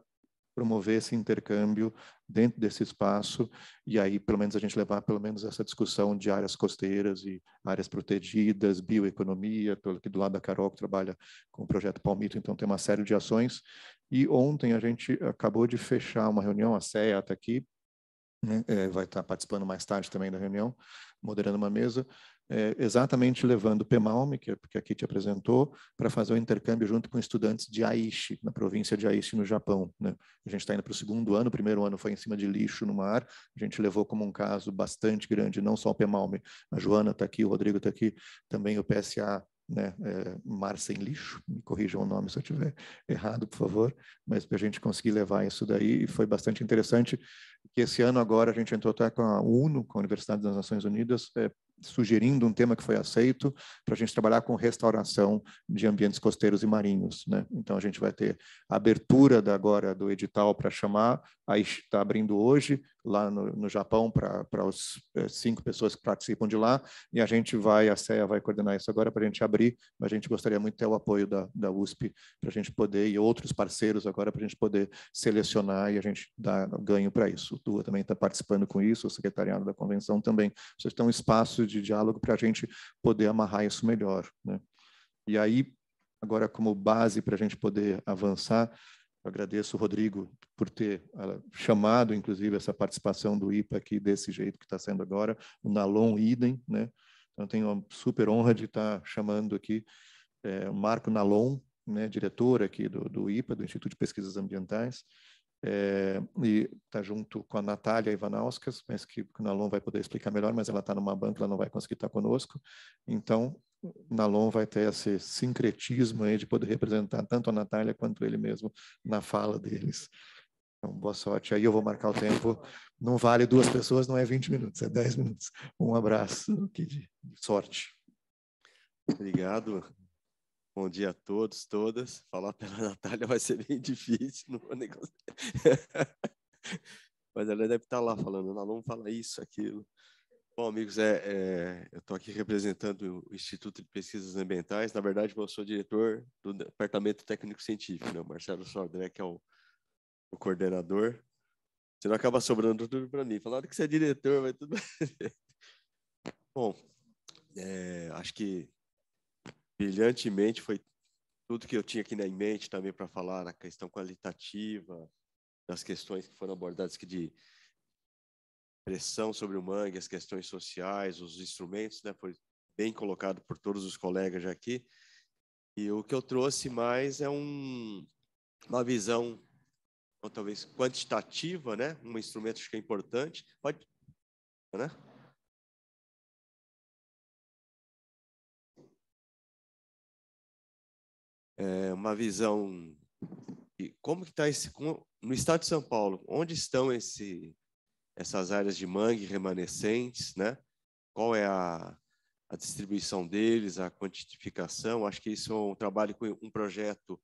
promover esse intercâmbio dentro desse espaço, e aí pelo menos a gente levar pelo menos essa discussão de áreas costeiras e áreas protegidas, bioeconomia, estou aqui do lado da Carol, que trabalha com o projeto Palmito, então tem uma série de ações. E ontem a gente acabou de fechar uma reunião, a CEA está aqui, né, vai estar participando mais tarde também da reunião, moderando uma mesa, exatamente levando o PEMALME, que a Kitty apresentou, para fazer o intercâmbio junto com estudantes de Aichi, na província de Aichi, no Japão. Né? A gente está indo para o segundo ano, o primeiro ano foi em cima de lixo no mar, a gente levou como um caso bastante grande, não só o PEMALME, a Joana está aqui, o Rodrigo está aqui, também o PSA, né, Mar Sem Lixo, me corrijam o nome se eu estiver errado, por favor, mas para a gente conseguir levar isso daí, foi bastante interessante, que esse ano agora a gente entrou até com a UNO, com a Universidade das Nações Unidas, sugerindo um tema que foi aceito para a gente trabalhar com restauração de ambientes costeiros e marinhos, né? Então a gente vai ter a abertura agora do edital para chamar, aí está abrindo hoje lá no Japão para os 5 pessoas que participam de lá, e a CEA vai coordenar isso agora para a gente abrir, mas a gente gostaria muito de ter o apoio da USP para a gente poder, e outros parceiros agora para a gente poder selecionar e a gente dar ganho para isso. O TUA também está participando com isso, o secretariado da convenção também. Vocês têm um espaço de diálogo para a gente poder amarrar isso melhor, né? E aí, agora como base para a gente poder avançar, eu agradeço o Rodrigo por ter chamado, inclusive, essa participação do IPA aqui desse jeito que está sendo agora, o Nalon idem, né? Então, eu tenho uma super honra de estar chamando aqui o Marco Nalon, né, diretor aqui do IPA, do Instituto de Pesquisas Ambientais, e está junto com a Natália Ivanauskas, mas que o Nalon vai poder explicar melhor, mas ela está numa banca, ela não vai conseguir estar conosco. Então, o Nalon vai ter esse sincretismo aí de poder representar tanto a Natália quanto ele mesmo na fala deles. Então, boa sorte. Aí eu vou marcar o tempo. Não vale 2 pessoas, não é 20 minutos, é 10 minutos. Um abraço, de sorte. Obrigado. Bom dia a todos, todas. Falar pela Natália vai ser bem difícil, não vou negociar. Mas ela deve estar lá falando, não fala isso, aquilo. Bom, amigos, eu estou aqui representando o Instituto de Pesquisas Ambientais. Na verdade, eu sou diretor do Departamento Técnico-Científico, né? O Marcelo Sodré, que é o coordenador. Senão acaba sobrando tudo para mim. Falaram que você é diretor, vai tudo. Bom, acho que brilhantemente foi tudo que eu tinha aqui em mente também para falar na questão qualitativa, das questões que foram abordadas aqui de pressão sobre o mangue, as questões sociais, os instrumentos, né? Foi bem colocado por todos os colegas já aqui. E o que eu trouxe mais é uma visão, ou talvez quantitativa, né? Um instrumento que é importante. Pode, né? Uma visão de como que está no estado de São Paulo, onde estão essas áreas de mangue remanescentes, né? Qual é a distribuição deles, a quantificação. Acho que isso é um trabalho com um projeto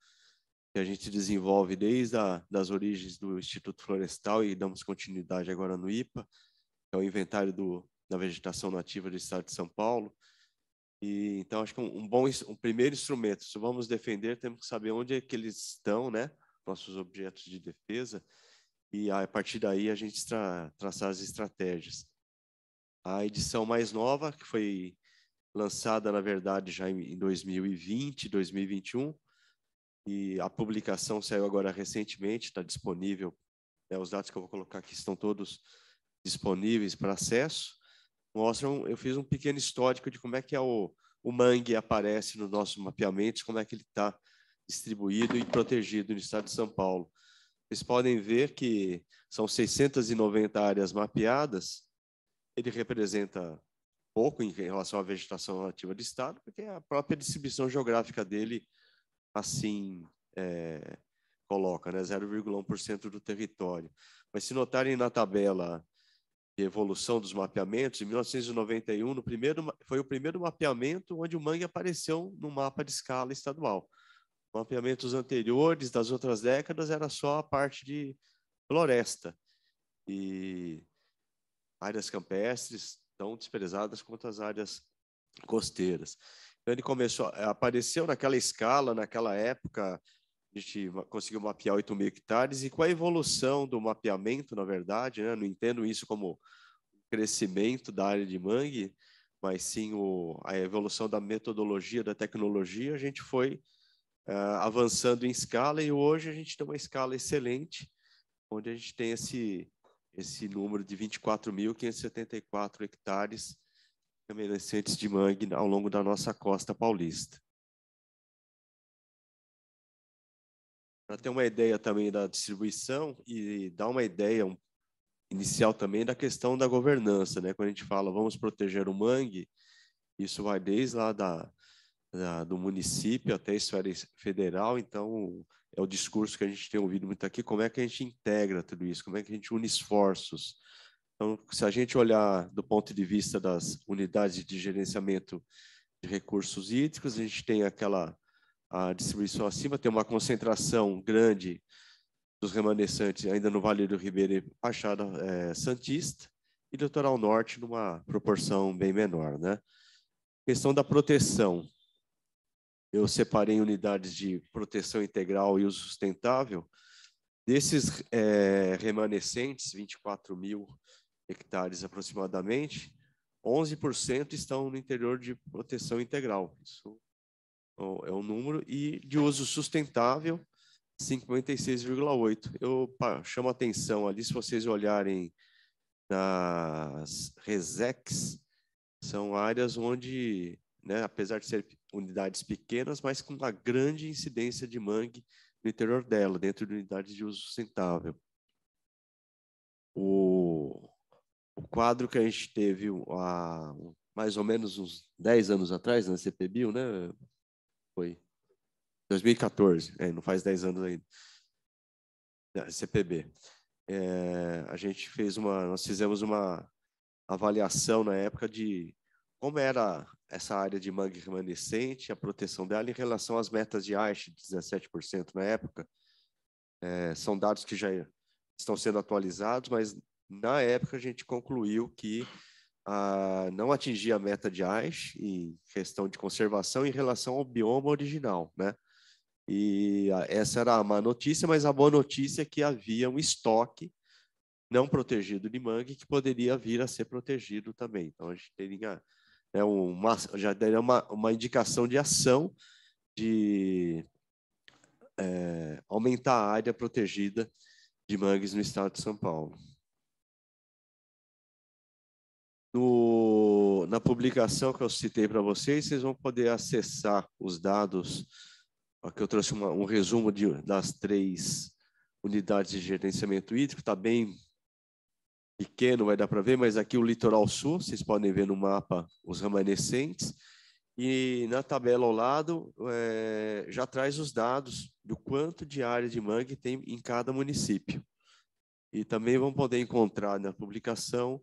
que a gente desenvolve desde das origens do Instituto Florestal e damos continuidade agora no IPA, que é o inventário da vegetação nativa do estado de São Paulo. E, então, acho que um primeiro instrumento, se vamos defender, temos que saber onde é que eles estão, né? Nossos objetos de defesa, e a partir daí a gente traçar as estratégias. A edição mais nova, que foi lançada, na verdade, já em 2020, 2021, e a publicação saiu agora recentemente, está disponível, né? Os dados que eu vou colocar aqui estão todos disponíveis para acesso. Mostram, eu fiz um pequeno histórico de como é que o mangue aparece nos nossos mapeamentos, como é que ele está distribuído e protegido no estado de São Paulo. Vocês podem ver que são 690 áreas mapeadas, ele representa pouco em relação à vegetação nativa do estado, porque a própria distribuição geográfica dele assim coloca, né, 0,1% do território. Mas se notarem na tabela de evolução dos mapeamentos, em 1991, foi o primeiro mapeamento onde o mangue apareceu no mapa de escala estadual. Mapeamentos anteriores das outras décadas era só a parte de floresta e áreas campestres tão desprezadas quanto as áreas costeiras. Então ele apareceu naquela escala, naquela época, a gente conseguiu mapear 8.000 hectares, e com a evolução do mapeamento, na verdade, né, não entendo isso como crescimento da área de mangue, mas sim a evolução da metodologia, da tecnologia, a gente foi avançando em escala, e hoje a gente tem uma escala excelente, onde a gente tem esse número de 24.574 hectares remanescentes de mangue ao longo da nossa costa paulista. Para ter uma ideia também da distribuição e dar uma ideia inicial também da questão da governança, né? Quando a gente fala vamos proteger o mangue, isso vai desde lá do município até a esfera federal. Então, é o discurso que a gente tem ouvido muito aqui, como é que a gente integra tudo isso, como é que a gente une esforços. Então, se a gente olhar do ponto de vista das unidades de gerenciamento de recursos hídricos, a gente tem a distribuição acima, tem uma concentração grande dos remanescentes ainda no Vale do Ribeira e Baixada Santista, e Litoral Norte numa proporção bem menor, né? Questão da proteção. Eu separei unidades de proteção integral e uso sustentável. Desses remanescentes, 24.000 hectares aproximadamente, 11% estão no interior de proteção integral. Isso é um número. E de uso sustentável, 56,8%. Eu chamo a atenção ali, se vocês olharem nas RESECs, são áreas onde, né, apesar de ser unidades pequenas, mas com uma grande incidência de mangue no interior dela, dentro de unidades de uso sustentável. O quadro que a gente teve há mais ou menos uns 10 anos atrás, na CPBio, né? Foi 2014, não faz 10 anos ainda, CPB. Nós fizemos uma avaliação na época de como era essa área de mangue remanescente, a proteção dela em relação às metas de Aichi, de 17% na época. São dados que já estão sendo atualizados, mas na época a gente concluiu que não atingia a meta de Aichi em questão de conservação em relação ao bioma original, né? E essa era a má notícia, mas a boa notícia é que havia um estoque não protegido de mangue que poderia vir a ser protegido também. Então, a gente teria já daria uma indicação de ação de aumentar a área protegida de mangues no estado de São Paulo. Na publicação que eu citei para vocês, vocês vão poder acessar os dados. Aqui eu trouxe um resumo das 3 unidades de gerenciamento hídrico, está bem pequeno, vai dar para ver, mas aqui o litoral sul, vocês podem ver no mapa os remanescentes, e na tabela ao lado já traz os dados do quanto de área de mangue tem em cada município. E também vão poder encontrar na publicação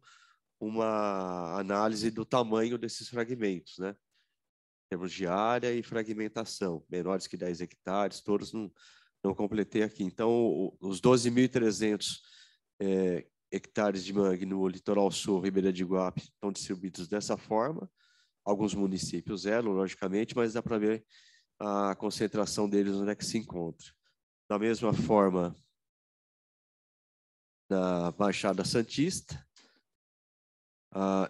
uma análise do tamanho desses fragmentos, né? Em termos de área e fragmentação, menores que 10 hectares, todos não completei aqui. Então, os 12.300 hectares de mangue no litoral sul, Ribeira de Iguape, estão distribuídos dessa forma. Alguns municípios logicamente, mas dá para ver a concentração deles onde é que se encontra. Da mesma forma, na Baixada Santista,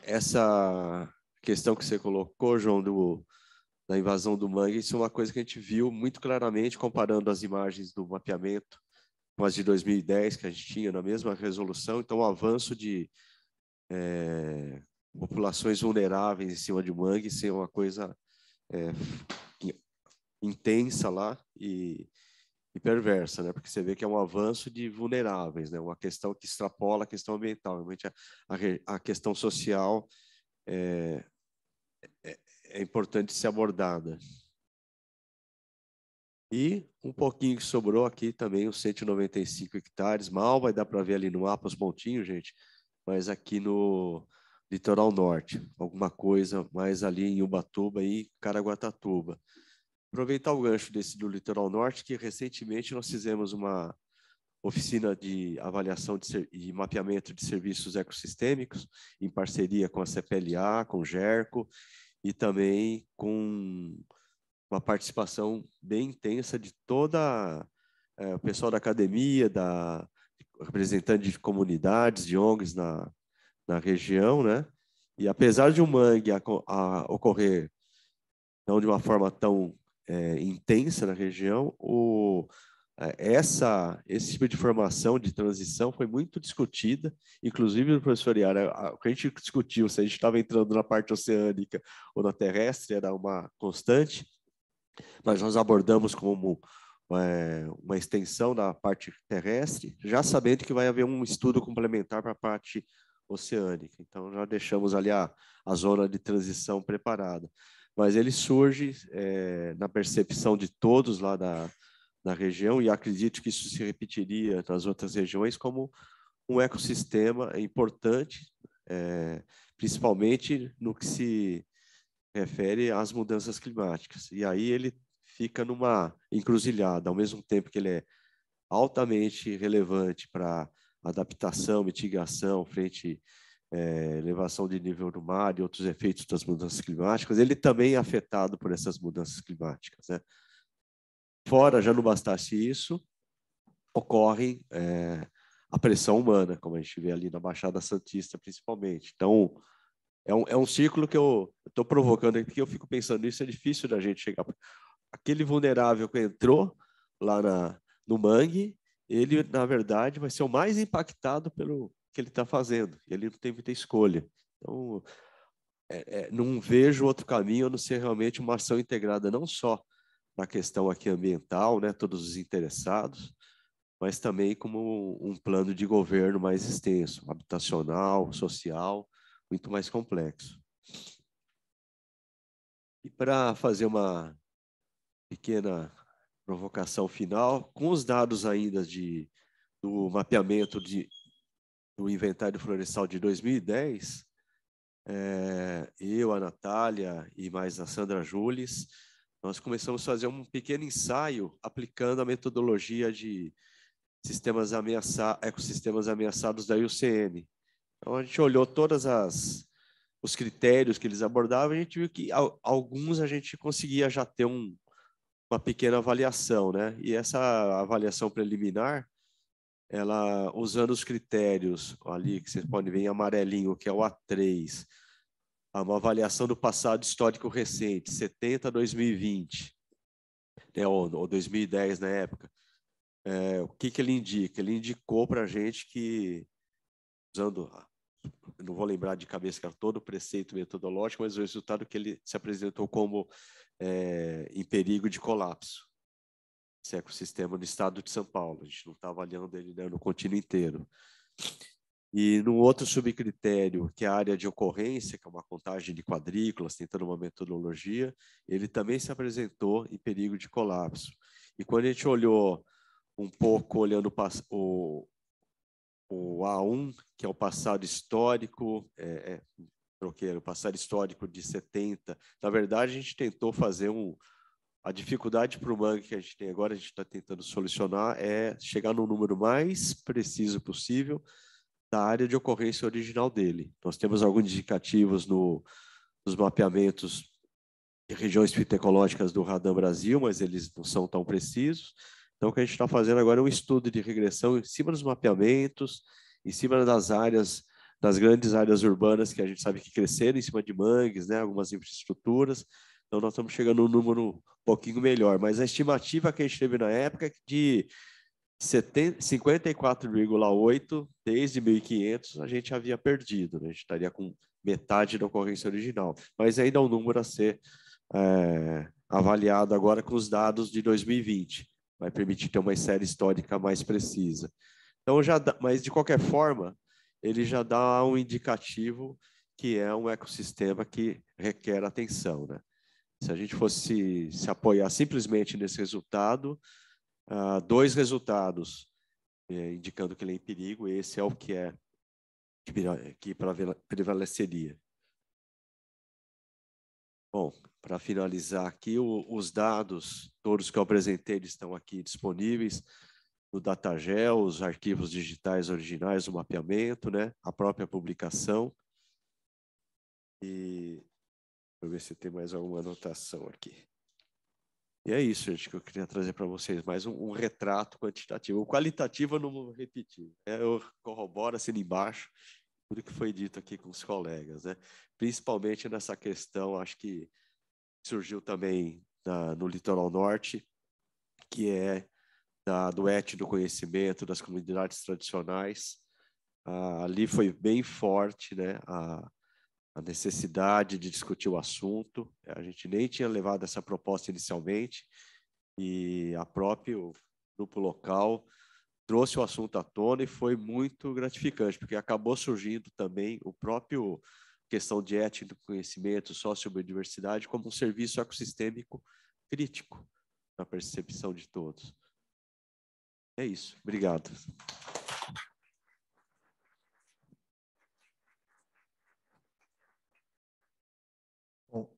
essa questão que você colocou, João, da invasão do mangue, isso é uma coisa que a gente viu muito claramente comparando as imagens do mapeamento com as de 2010 que a gente tinha na mesma resolução. Então, o avanço de populações vulneráveis em cima de mangue, isso é uma coisa intensa lá e perversa, né? Porque você vê que é um avanço de vulneráveis, né? Uma questão que extrapola a questão ambiental. Realmente a questão social é importante ser abordada. E um pouquinho que sobrou aqui também, os 195 hectares, mal vai dar para ver ali no mapa os pontinhos, gente, mas aqui no litoral norte, alguma coisa mais ali em Ubatuba e Caraguatatuba. Aproveitar o gancho do litoral norte, que recentemente nós fizemos uma oficina de avaliação e mapeamento de serviços ecossistêmicos, em parceria com a CPLA, com o GERCO, e também com uma participação bem intensa de toda o pessoal da academia, representante de comunidades, de ONGs na região, né? E apesar de um mangue ocorrer não de uma forma tão intensa na região, esse tipo de formação de transição foi muito discutida, inclusive o professor Yara, o que a gente discutiu, se a gente estava entrando na parte oceânica ou na terrestre, era uma constante, mas nós abordamos como uma extensão da parte terrestre, já sabendo que vai haver um estudo complementar para a parte oceânica. Então, já deixamos ali a zona de transição preparada. Mas ele surge na percepção de todos lá da região, e acredito que isso se repetiria nas outras regiões, como um ecossistema importante, principalmente no que se refere às mudanças climáticas. E aí ele fica numa encruzilhada, ao mesmo tempo que ele é altamente relevante para adaptação, mitigação frente elevação de nível do mar e outros efeitos das mudanças climáticas, ele também é afetado por essas mudanças climáticas, né? Fora, já não bastasse isso, ocorre a pressão humana, como a gente vê ali na Baixada Santista, principalmente. Então, é um ciclo que eu estou provocando aqui, que eu fico pensando nisso, é difícil da gente chegar. Aquele vulnerável que entrou lá no mangue, ele, na verdade, vai ser o mais impactado pelo que ele está fazendo. Ele não tem muita escolha. Então, não vejo outro caminho a não ser realmente uma ação integrada, não só na questão aqui ambiental, né, todos os interessados, mas também como um plano de governo mais extenso, habitacional, social, muito mais complexo. E para fazer uma pequena provocação final, com os dados ainda do mapeamento do inventário florestal de 2010, eu, a Natália e mais a Sandra Jules, nós começamos a fazer um pequeno ensaio aplicando a metodologia de ecossistemas ameaçados da IUCN. Então, a gente olhou todos os critérios que eles abordavam e a gente viu que alguns a gente conseguia já ter uma pequena avaliação, né? E essa avaliação preliminar, ela usando os critérios ali que vocês podem ver em amarelinho, que é o A3, uma avaliação do passado histórico recente, 70 a 2020, né, ou 2010 na época. O que ele indica? Ele indicou para a gente que, usando, não vou lembrar de cabeça que era todo o preceito metodológico, mas o resultado que ele se apresentou como em perigo de colapso. Esse ecossistema no estado de São Paulo. A gente não está avaliando ele, né, no contínuo inteiro. E no outro subcritério, que é a área de ocorrência, que é uma contagem de quadrículas, tentando uma metodologia, ele também se apresentou em perigo de colapso. E quando a gente olhou um pouco, olhando o A1, que é o passado histórico, o passado histórico de 70, na verdade, a gente tentou fazer a dificuldade para o mangue que a gente tem agora, a gente está tentando solucionar, é chegar no número mais preciso possível da área de ocorrência original dele. Nós temos alguns indicativos nos mapeamentos de regiões fitoecológicas do Radam Brasil, mas eles não são tão precisos. Então, o que a gente está fazendo agora é um estudo de regressão em cima dos mapeamentos, em cima das grandes áreas urbanas que a gente sabe que cresceram, em cima de mangues, né, algumas infraestruturas. Então, nós estamos chegando a um número um pouquinho melhor, mas a estimativa que a gente teve na época é de 54,8, desde 1500, a gente havia perdido, né? A gente estaria com metade da ocorrência original, mas ainda é um número a ser avaliado agora com os dados de 2020, vai permitir ter uma série histórica mais precisa. Então, mas de qualquer forma, ele já dá um indicativo que é um ecossistema que requer atenção, né? Se a gente fosse se apoiar simplesmente nesse resultado, dois resultados indicando que ele é em perigo, esse é o que prevaleceria. Bom, para finalizar aqui, os dados, todos que eu apresentei, eles estão aqui disponíveis no Datagel, os arquivos digitais originais do mapeamento, né? A própria publicação. E deixa eu ver se tem mais alguma anotação aqui. E é isso, gente, que eu queria trazer para vocês, mais um retrato quantitativo. O qualitativo eu não vou repetir. Eu corroboro, assino embaixo, tudo que foi dito aqui com os colegas, né? Principalmente nessa questão, acho que surgiu também no Litoral Norte, que é do etnoconhecimento das comunidades tradicionais. Ali foi bem forte, né, a necessidade de discutir o assunto. A gente nem tinha levado essa proposta inicialmente e a próprio grupo local trouxe o assunto à tona e foi muito gratificante, porque acabou surgindo também o próprio questão de etnoconhecimento, sociobiodiversidade como um serviço ecossistêmico crítico na percepção de todos. É isso. Obrigado. Bom,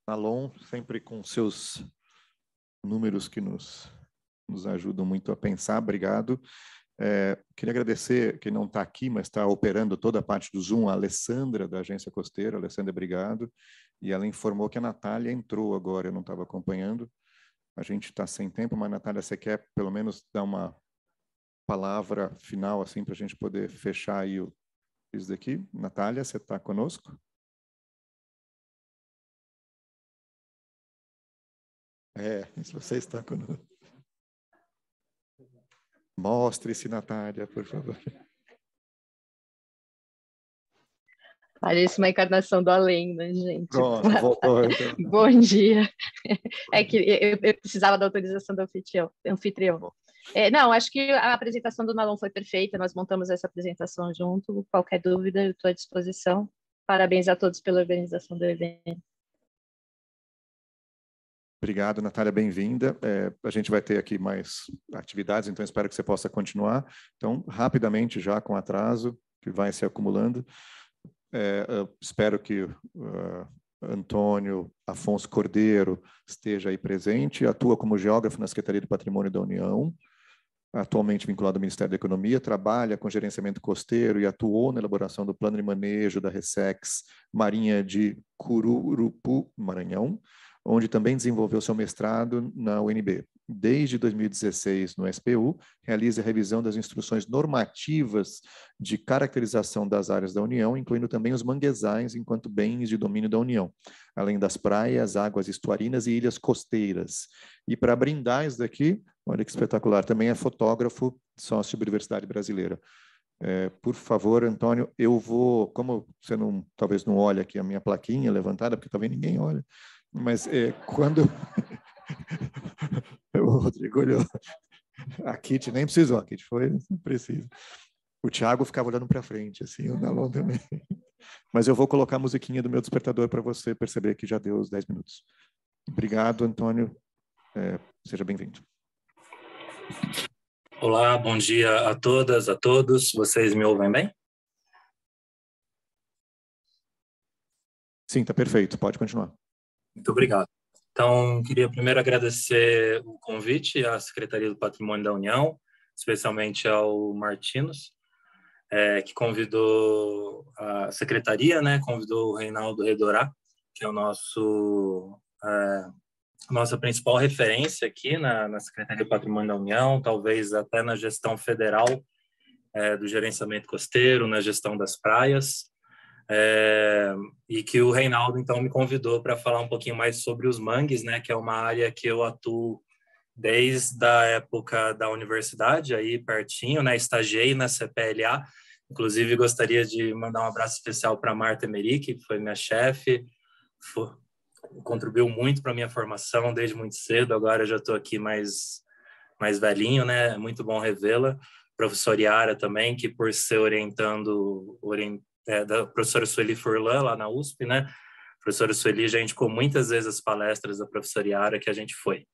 Alon, sempre com seus números que nos ajudam muito a pensar, obrigado. Queria agradecer quem não está aqui, mas está operando toda a parte do Zoom, a Alessandra, da Agência Costeira. Alessandra, obrigado. E ela informou que a Natália entrou agora, eu não estava acompanhando. A gente está sem tempo, mas, Natália, você quer pelo menos dar uma palavra final assim, para a gente poder fechar aí isso daqui? Natália, você está conosco? Se você está conosco. Mostre-se, Natália, por favor. Parece uma encarnação do além, né, gente? Pronto, voltou. Então. Bom dia. É que eu precisava da autorização do anfitrião. Não, acho que a apresentação do Nalon foi perfeita, nós montamos essa apresentação junto. Qualquer dúvida, eu estou à disposição. Parabéns a todos pela organização do evento. Obrigado, Natália, bem-vinda. A gente vai ter aqui mais atividades, então espero que você possa continuar. Então, rapidamente, já com atraso, que vai se acumulando, espero que Antônio Afonso Cordeiro esteja aí presente, atua como geógrafo na Secretaria do Patrimônio da União, atualmente vinculado ao Ministério da Economia, trabalha com gerenciamento costeiro e atuou na elaboração do plano de manejo da Ressex Marinha de Cururupu, Maranhão, onde também desenvolveu seu mestrado na UNB. Desde 2016, no SPU, realiza a revisão das instruções normativas de caracterização das áreas da União, incluindo também os manguezais enquanto bens de domínio da União, além das praias, águas estuarinas e ilhas costeiras. E para brindar isso daqui, olha que espetacular, também é fotógrafo sócio-biodiversidade brasileira. Por favor, Antônio, eu vou, como você talvez não olhe aqui a minha plaquinha levantada, porque talvez ninguém olha, mas quando o Rodrigo olhou, a Kitty nem precisou, a Kitty foi preciso. O Thiago ficava olhando para frente, assim, o Nalon também. Mas eu vou colocar a musiquinha do meu despertador para você perceber que já deu os 10 minutos. Obrigado, Antônio. Seja bem-vindo. Olá, bom dia a todas, a todos. Vocês me ouvem bem? Sim, está perfeito. Pode continuar. Muito obrigado. Então, queria primeiro agradecer o convite à Secretaria do Patrimônio da União, especialmente ao Martinos, que convidou a Secretaria, né, convidou o Reinaldo Redorá, que é o nossa principal referência aqui na Secretaria do Patrimônio da União, talvez até na gestão federal do gerenciamento costeiro, na gestão das praias. E que o Reinaldo, então, me convidou para falar um pouquinho mais sobre os mangues, né, que é uma área que eu atuo desde a época da universidade, aí pertinho, né, estagiei na CPLA, inclusive gostaria de mandar um abraço especial para a Marta Emerick, que foi minha chefe, contribuiu muito para a minha formação desde muito cedo, agora eu já estou aqui mais velhinho, né, é muito bom revê-la. Professor Yara também, que por ser da professora Sueli Furlan, lá na USP, né? A professora Sueli já indicou muitas vezes as palestras da professora Yara que a gente foi.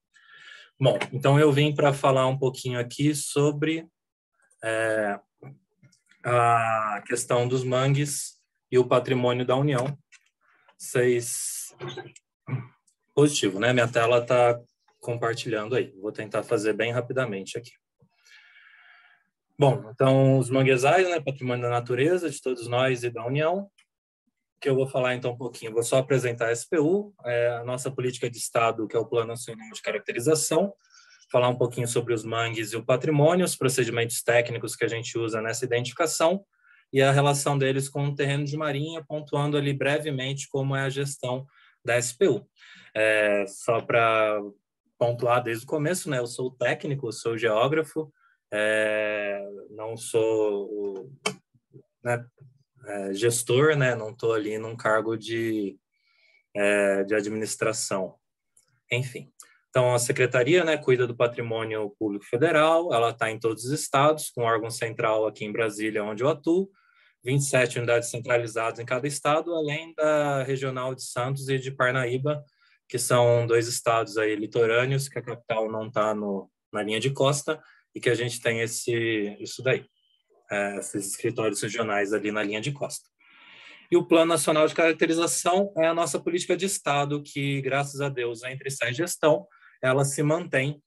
Bom, então eu vim para falar um pouquinho aqui sobre a questão dos mangues e o patrimônio da União. Positivo, né? Minha tela está compartilhando aí. Vou tentar fazer bem rapidamente aqui. Bom, então, os manguezais, né, patrimônio da natureza de todos nós e da União. que eu vou falar então um pouquinho. Vou só apresentar a SPU, a nossa política de Estado, que é o Plano Nacional de Caracterização, falar um pouquinho sobre os mangues e o patrimônio, os procedimentos técnicos que a gente usa nessa identificação e a relação deles com o terreno de marinha, pontuando ali brevemente como é a gestão da SPU. Só para pontuar desde o começo, né? Eu sou técnico, sou geógrafo, não sou gestor, né? Não estou ali num cargo de administração. Enfim. Então, a Secretaria, né, cuida do Patrimônio Público Federal, ela está em todos os estados, com órgão central aqui em Brasília, onde eu atuo, 27 unidades centralizadas em cada estado, além da regional de Santos e de Parnaíba, que são 2 estados aí litorâneos, que a capital não está na linha de costa, e que a gente tem isso daí, esses escritórios regionais ali na linha de costa. E o Plano Nacional de Caracterização é a nossa política de Estado, que, graças a Deus, entre essa gestão, ela se mantém,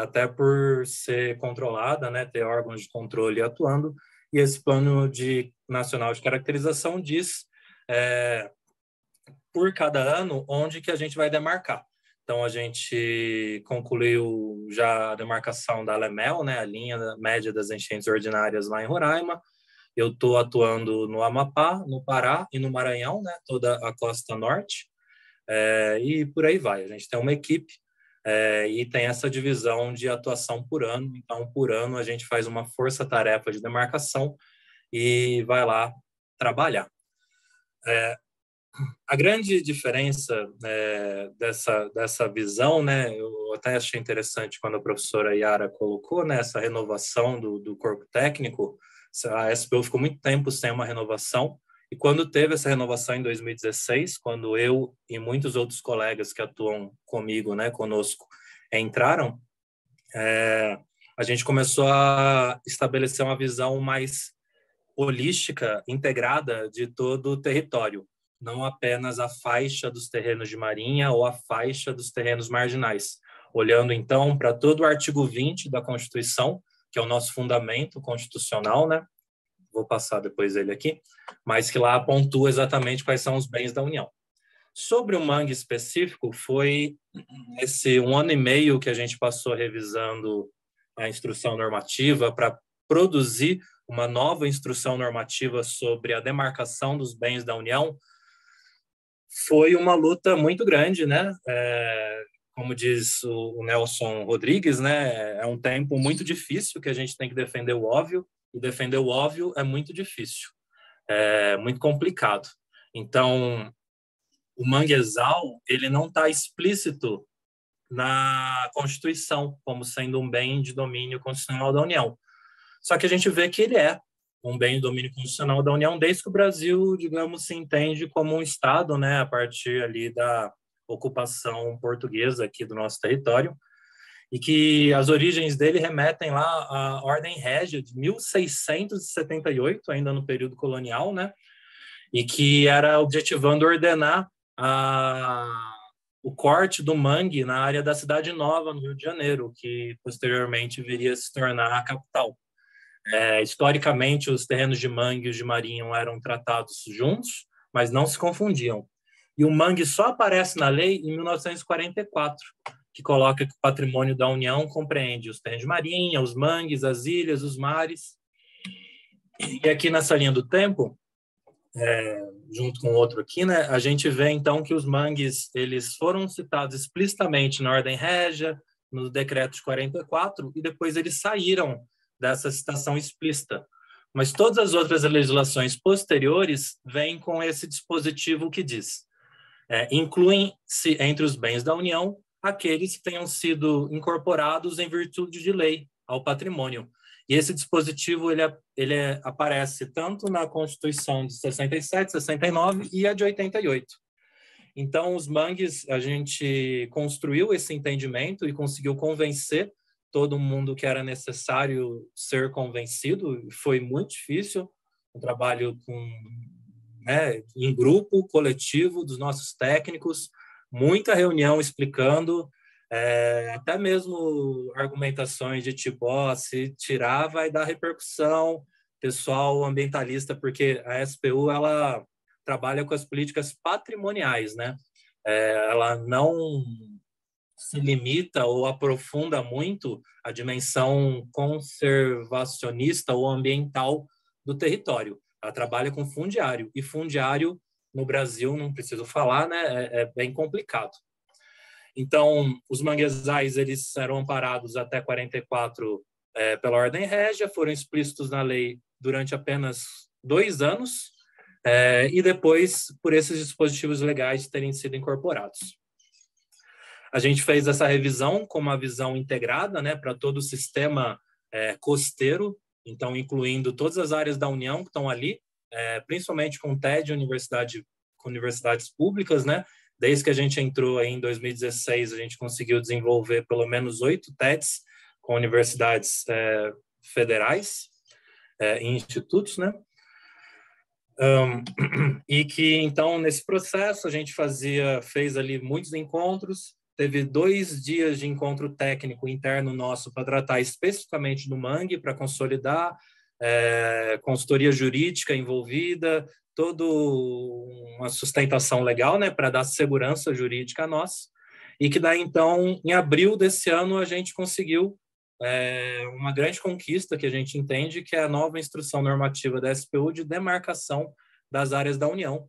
até por ser controlada, né, ter órgãos de controle atuando, e esse Plano Nacional de Caracterização diz, por cada ano, onde que a gente vai demarcar. Então, a gente concluiu já a demarcação da Lemel, né, a linha média das enchentes ordinárias lá em Roraima. Eu estou atuando no Amapá, no Pará e no Maranhão, né, toda a costa norte, e por aí vai. A gente tem uma equipe e tem essa divisão de atuação por ano. Então, por ano, a gente faz uma força-tarefa de demarcação e vai lá trabalhar. A grande diferença dessa visão, né, eu até achei interessante quando a professora Yara colocou, né, essa renovação do corpo técnico. A SPU ficou muito tempo sem uma renovação, e quando teve essa renovação em 2016, quando eu e muitos outros colegas que atuam comigo, né, conosco, entraram, a gente começou a estabelecer uma visão mais holística, integrada de todo o território, não apenas a faixa dos terrenos de marinha ou a faixa dos terrenos marginais, olhando então para todo o artigo 20 da Constituição, que é o nosso fundamento constitucional, né? Vou passar depois ele aqui, mas que lá pontua exatamente quais são os bens da União. Sobre o mangue específico, foi esse 1 ano e meio que a gente passou revisando a instrução normativa para produzir uma nova instrução normativa sobre a demarcação dos bens da União. Foi uma luta muito grande, né? Como diz o Nelson Rodrigues, né? É um tempo muito difícil que a gente tem que defender o óbvio, e defender o óbvio é muito difícil, é muito complicado. Então, o manguezal, ele não está explícito na Constituição como sendo um bem de domínio constitucional da União. Só que a gente vê que ele é um bem de domínio constitucional da União desde que o Brasil, digamos, se entende como um Estado, né, a partir ali da ocupação portuguesa aqui do nosso território, e que as origens dele remetem lá à Ordem Régia de 1678, ainda no período colonial, né, e que era objetivando ordenar o corte do mangue na área da Cidade Nova, no Rio de Janeiro, que posteriormente viria a se tornar a capital. Historicamente, os terrenos de mangue e os de marinho eram tratados juntos, mas não se confundiam. E o mangue só aparece na lei em 1944, que coloca que o patrimônio da União compreende os terrenos de marinha, os mangues, as ilhas, os mares. E aqui nessa linha do tempo, junto com outro aqui, né, a gente vê então que os mangues eles foram citados explicitamente na Ordem Régia, no Decreto de 44, e depois eles saíram dessa citação explícita. Mas todas as outras legislações posteriores vêm com esse dispositivo que diz: incluem-se entre os bens da União aqueles que tenham sido incorporados em virtude de lei ao patrimônio. E esse dispositivo ele aparece tanto na Constituição de 67, 69 e a de 88. Então, os mangues, a gente construiu esse entendimento e conseguiu convencer todo mundo que era necessário ser convencido. Foi muito difícil, um trabalho em grupo, coletivo, dos nossos técnicos, muita reunião explicando, até mesmo argumentações de tipo, se tirar vai dar repercussão, pessoal ambientalista, porque a SPU, ela trabalha com as políticas patrimoniais, né? Ela não se limita ou aprofunda muito a dimensão conservacionista ou ambiental do território. Ela trabalha com fundiário, e fundiário no Brasil, não preciso falar, né? É bem complicado. Então, os manguezais eles eram amparados até 44 pela Ordem Régia, foram explícitos na lei durante apenas 2 anos, e depois por esses dispositivos legais terem sido incorporados. A gente fez essa revisão com uma visão integrada, né, para todo o sistema costeiro, então incluindo todas as áreas da União que estão ali, principalmente com TED, com universidades públicas, né? Desde que a gente entrou aí em 2016, a gente conseguiu desenvolver pelo menos 8 TEDs com universidades federais e institutos, né? E que, então, nesse processo, a gente fez ali muitos encontros, teve 2 dias de encontro técnico interno nosso para tratar especificamente do mangue, para consolidar, consultoria jurídica envolvida, toda uma sustentação legal, né, para dar segurança jurídica a nós, e que daí, então, em abril desse ano, a gente conseguiu uma grande conquista que a gente entende, que é a nova instrução normativa da SPU de demarcação das áreas da União.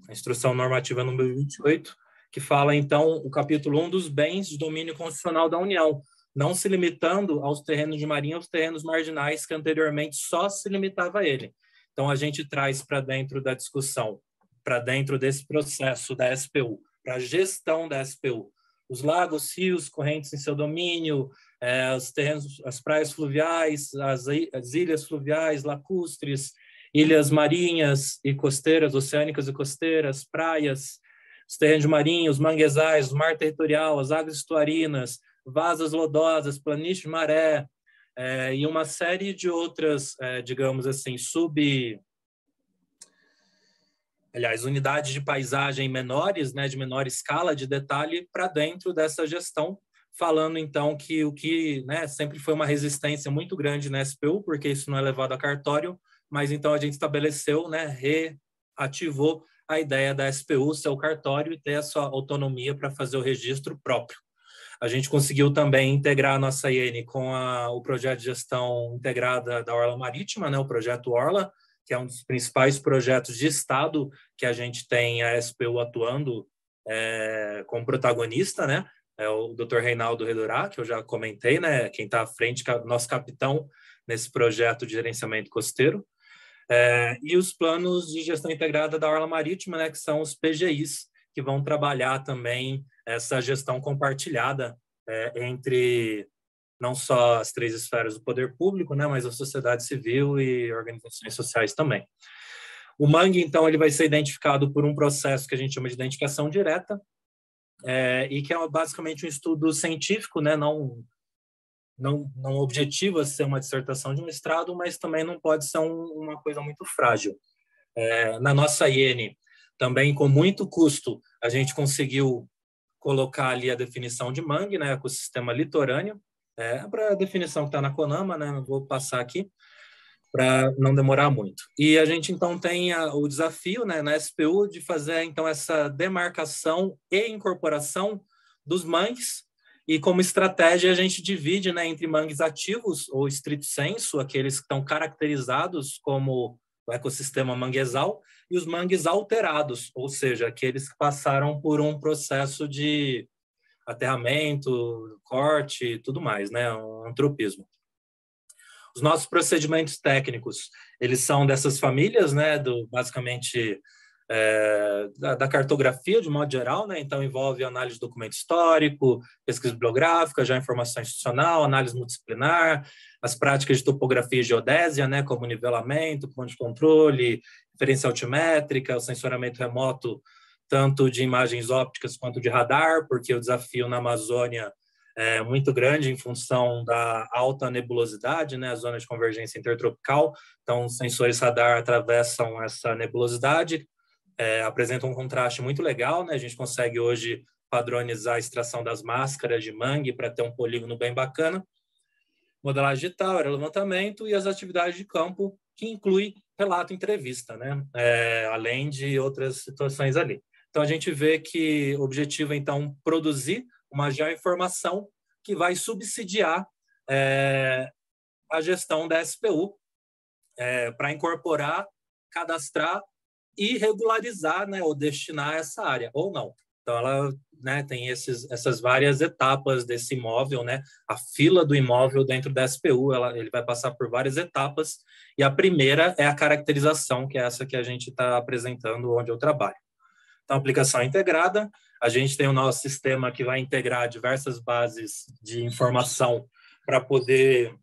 A instrução normativa número 28, que fala, então, o capítulo 1 dos bens de domínio constitucional da União, não se limitando aos terrenos de marinha, aos terrenos marginais, que anteriormente só se limitava a ele. Então, a gente traz para dentro da discussão, para dentro desse processo da SPU, para a gestão da SPU, os lagos, rios, correntes em seu domínio, os terrenos, as praias fluviais, as ilhas fluviais, lacustres, ilhas marinhas e costeiras, oceânicas e costeiras, praias, os terrenos marinhos, manguezais, o mar territorial, as águas estuarinas, vasas lodosas, planície de maré, e uma série de outras, digamos assim, unidades de paisagem menores, né, de menor escala de detalhe, para dentro dessa gestão, falando então que o que, né, sempre foi uma resistência muito grande na SPU, porque isso não é levado a cartório, mas então a gente estabeleceu, né, reativou a ideia da SPU ser o cartório e ter a sua autonomia para fazer o registro próprio. A gente conseguiu também integrar a nossa IN com o projeto de gestão integrada da Orla Marítima, né, o projeto Orla, que é um dos principais projetos de Estado que a gente tem a SPU atuando como protagonista, né? É o Dr. Reinaldo Redorá, que eu já comentei, né? Quem está à frente, nosso capitão nesse projeto de gerenciamento costeiro. E os planos de gestão integrada da Orla Marítima, né? Que são os PGIs, que vão trabalhar também essa gestão compartilhada entre não só as 3 esferas do poder público, né, mas a sociedade civil e organizações sociais também. O mangue, então, ele vai ser identificado por um processo que a gente chama de identificação direta, e que é basicamente um estudo científico, né, não objetiva ser uma dissertação de mestrado, mas também não pode ser uma coisa muito frágil. Na nossa IN, também com muito custo, a gente conseguiu colocar ali a definição de mangue, né, ecossistema litorâneo, para a definição que está na CONAMA, né, não vou passar aqui, para não demorar muito. E a gente, então, tem o desafio, né, na SPU de fazer, então, essa demarcação e incorporação dos mangues, e como estratégia a gente divide, né, entre mangues ativos, ou estrito sensu, aqueles que estão caracterizados como o ecossistema manguezal, e os mangues alterados, ou seja, aqueles que passaram por um processo de aterramento, corte e tudo mais, né? Um antropismo. Os nossos procedimentos técnicos, eles são dessas famílias, né? Basicamente, da cartografia, de modo geral, né? Então, envolve análise de documento histórico, pesquisa bibliográfica, já informação institucional, análise multidisciplinar, as práticas de topografia e geodésia, né? Como nivelamento, ponto de controle, referência altimétrica, o sensoramento remoto, tanto de imagens ópticas quanto de radar, porque o desafio na Amazônia é muito grande em função da alta nebulosidade, né, a zona de convergência intertropical. Então, os sensores radar atravessam essa nebulosidade, apresentam um contraste muito legal, né? A gente consegue hoje padronizar a extração das máscaras de mangue para ter um polígono bem bacana. Modelagem digital, aerolevantamento e as atividades de campo, que inclui relato e entrevista, né? Além de outras situações ali. Então, a gente vê que o objetivo é, então, produzir uma geoinformação que vai subsidiar a gestão da SPU para incorporar, cadastrar e regularizar, né, ou destinar essa área, ou não. Então, ela, né, tem essas várias etapas desse imóvel, né? A fila do imóvel dentro da SPU, ele vai passar por várias etapas, e a primeira é a caracterização, que é essa que a gente está apresentando onde eu trabalho. Então, aplicação integrada, a gente tem o nosso sistema que vai integrar diversas bases de informação para poder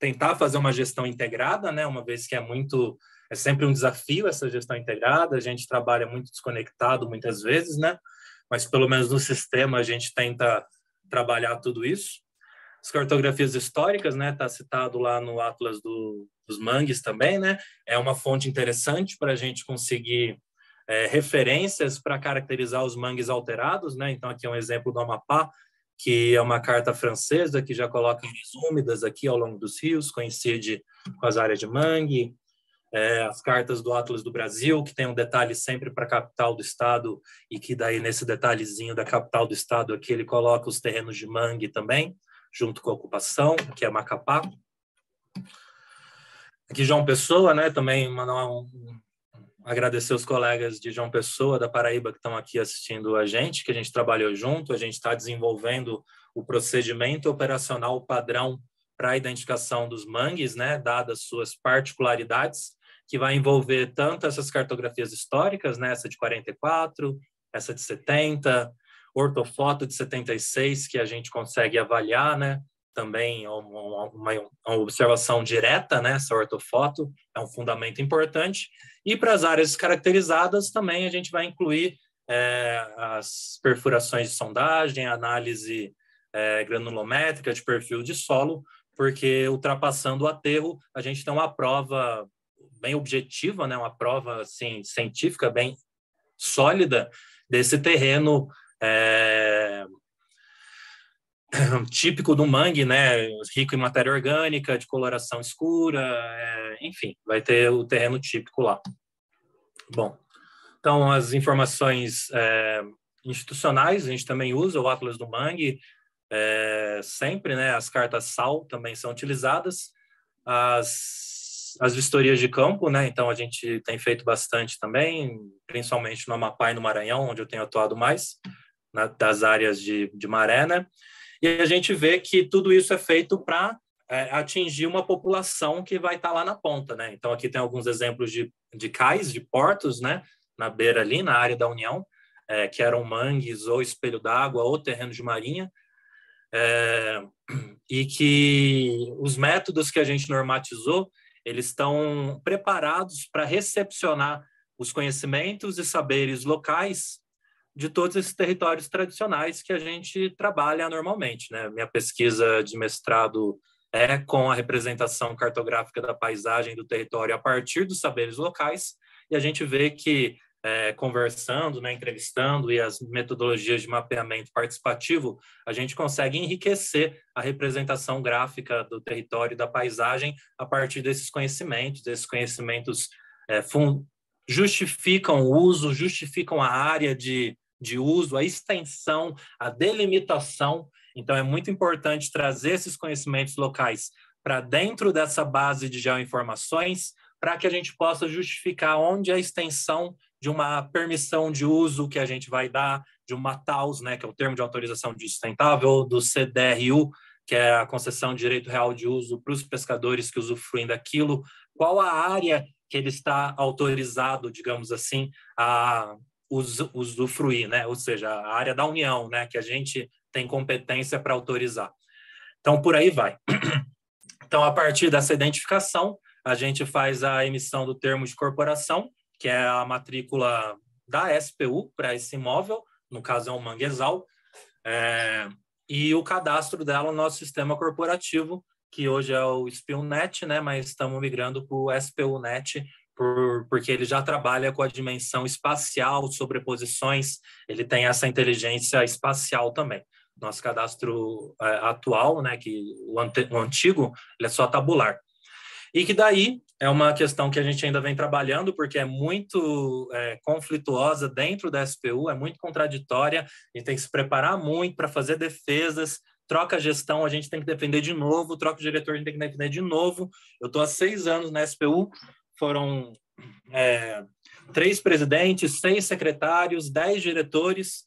tentar fazer uma gestão integrada, né? Uma vez que é sempre um desafio essa gestão integrada, a gente trabalha muito desconectado muitas vezes, né? Mas pelo menos no sistema a gente tenta trabalhar tudo isso. As cartografias históricas, né? Está citado lá no Atlas dos Mangues também, né? É uma fonte interessante para a gente conseguir referências para caracterizar os mangues alterados, né? Então aqui é um exemplo do Amapá, que é uma carta francesa que já coloca áreas úmidas aqui ao longo dos rios, coincide com as áreas de mangue. As cartas do Atlas do Brasil, que tem um detalhe sempre para a capital do estado, e que daí nesse detalhezinho da capital do estado aqui ele coloca os terrenos de mangue também, junto com a ocupação, que é Macapá. Aqui João Pessoa, né, também mandar agradecer os colegas de João Pessoa, da Paraíba, que estão aqui assistindo a gente, que a gente trabalhou junto, a gente está desenvolvendo o procedimento operacional padrão para a identificação dos mangues, né, dadas suas particularidades, que vai envolver tanto essas cartografias históricas, né, essa de 44, essa de 70, ortofoto de 76, que a gente consegue avaliar, né, também uma observação direta, né, essa ortofoto é um fundamento importante. E para as áreas caracterizadas também a gente vai incluir as perfurações de sondagem, análise granulométrica de perfil de solo, porque ultrapassando o aterro a gente tem uma prova bem objetiva, né, uma prova assim, científica bem sólida desse terreno típico do mangue, né, rico em matéria orgânica, de coloração escura, enfim, vai ter o terreno típico lá. Bom, então as informações institucionais, a gente também usa o Atlas do Mangue, sempre, né, as cartas SAL também são utilizadas, as vistorias de campo, né, então a gente tem feito bastante também, principalmente no Amapá e no Maranhão, onde eu tenho atuado mais, das áreas de maré, né, e a gente vê que tudo isso é feito para atingir uma população que vai estar lá na ponta, né? Então, aqui tem alguns exemplos de cais, de portos, né? Na beira ali, na área da União, que eram mangues ou espelho d'água ou terreno de marinha, e que os métodos que a gente normatizou, eles estão preparados para recepcionar os conhecimentos e saberes locais de todos esses territórios tradicionais que a gente trabalha normalmente, né? Minha pesquisa de mestrado é com a representação cartográfica da paisagem do território a partir dos saberes locais, e a gente vê que, conversando, né, entrevistando e as metodologias de mapeamento participativo, a gente consegue enriquecer a representação gráfica do território e da paisagem a partir desses conhecimentos justificam o uso, justificam a área de uso, a extensão, a delimitação. Então, é muito importante trazer esses conhecimentos locais para dentro dessa base de geoinformações, para que a gente possa justificar onde a extensão de uma permissão de uso que a gente vai dar, de uma TAUS, né, que é o termo de autorização de sustentável, do CDRU, que é a concessão de direito real de uso para os pescadores que usufruem daquilo, qual a área que ele está autorizado, digamos assim, a usufruir, né? Ou seja, a área da União, né, que a gente tem competência para autorizar. Então, por aí vai. Então, a partir dessa identificação, a gente faz a emissão do termo de corporação, que é a matrícula da SPU para esse imóvel, no caso é um manguezal, e o cadastro dela no nosso sistema corporativo, que hoje é o SPUNet, né, mas estamos migrando para o SPUNet, porque ele já trabalha com a dimensão espacial, sobreposições, ele tem essa inteligência espacial também. Nosso cadastro atual, né, que o antigo, ele é só tabular. E que daí é uma questão que a gente ainda vem trabalhando, porque é muito conflituosa dentro da SPU, é muito contraditória, a gente tem que se preparar muito para fazer defesas, troca a gestão, a gente tem que defender de novo, troca o diretor, a gente tem que defender de novo. Eu estou há 6 anos na SPU, foram 3 presidentes, 6 secretários, 10 diretores,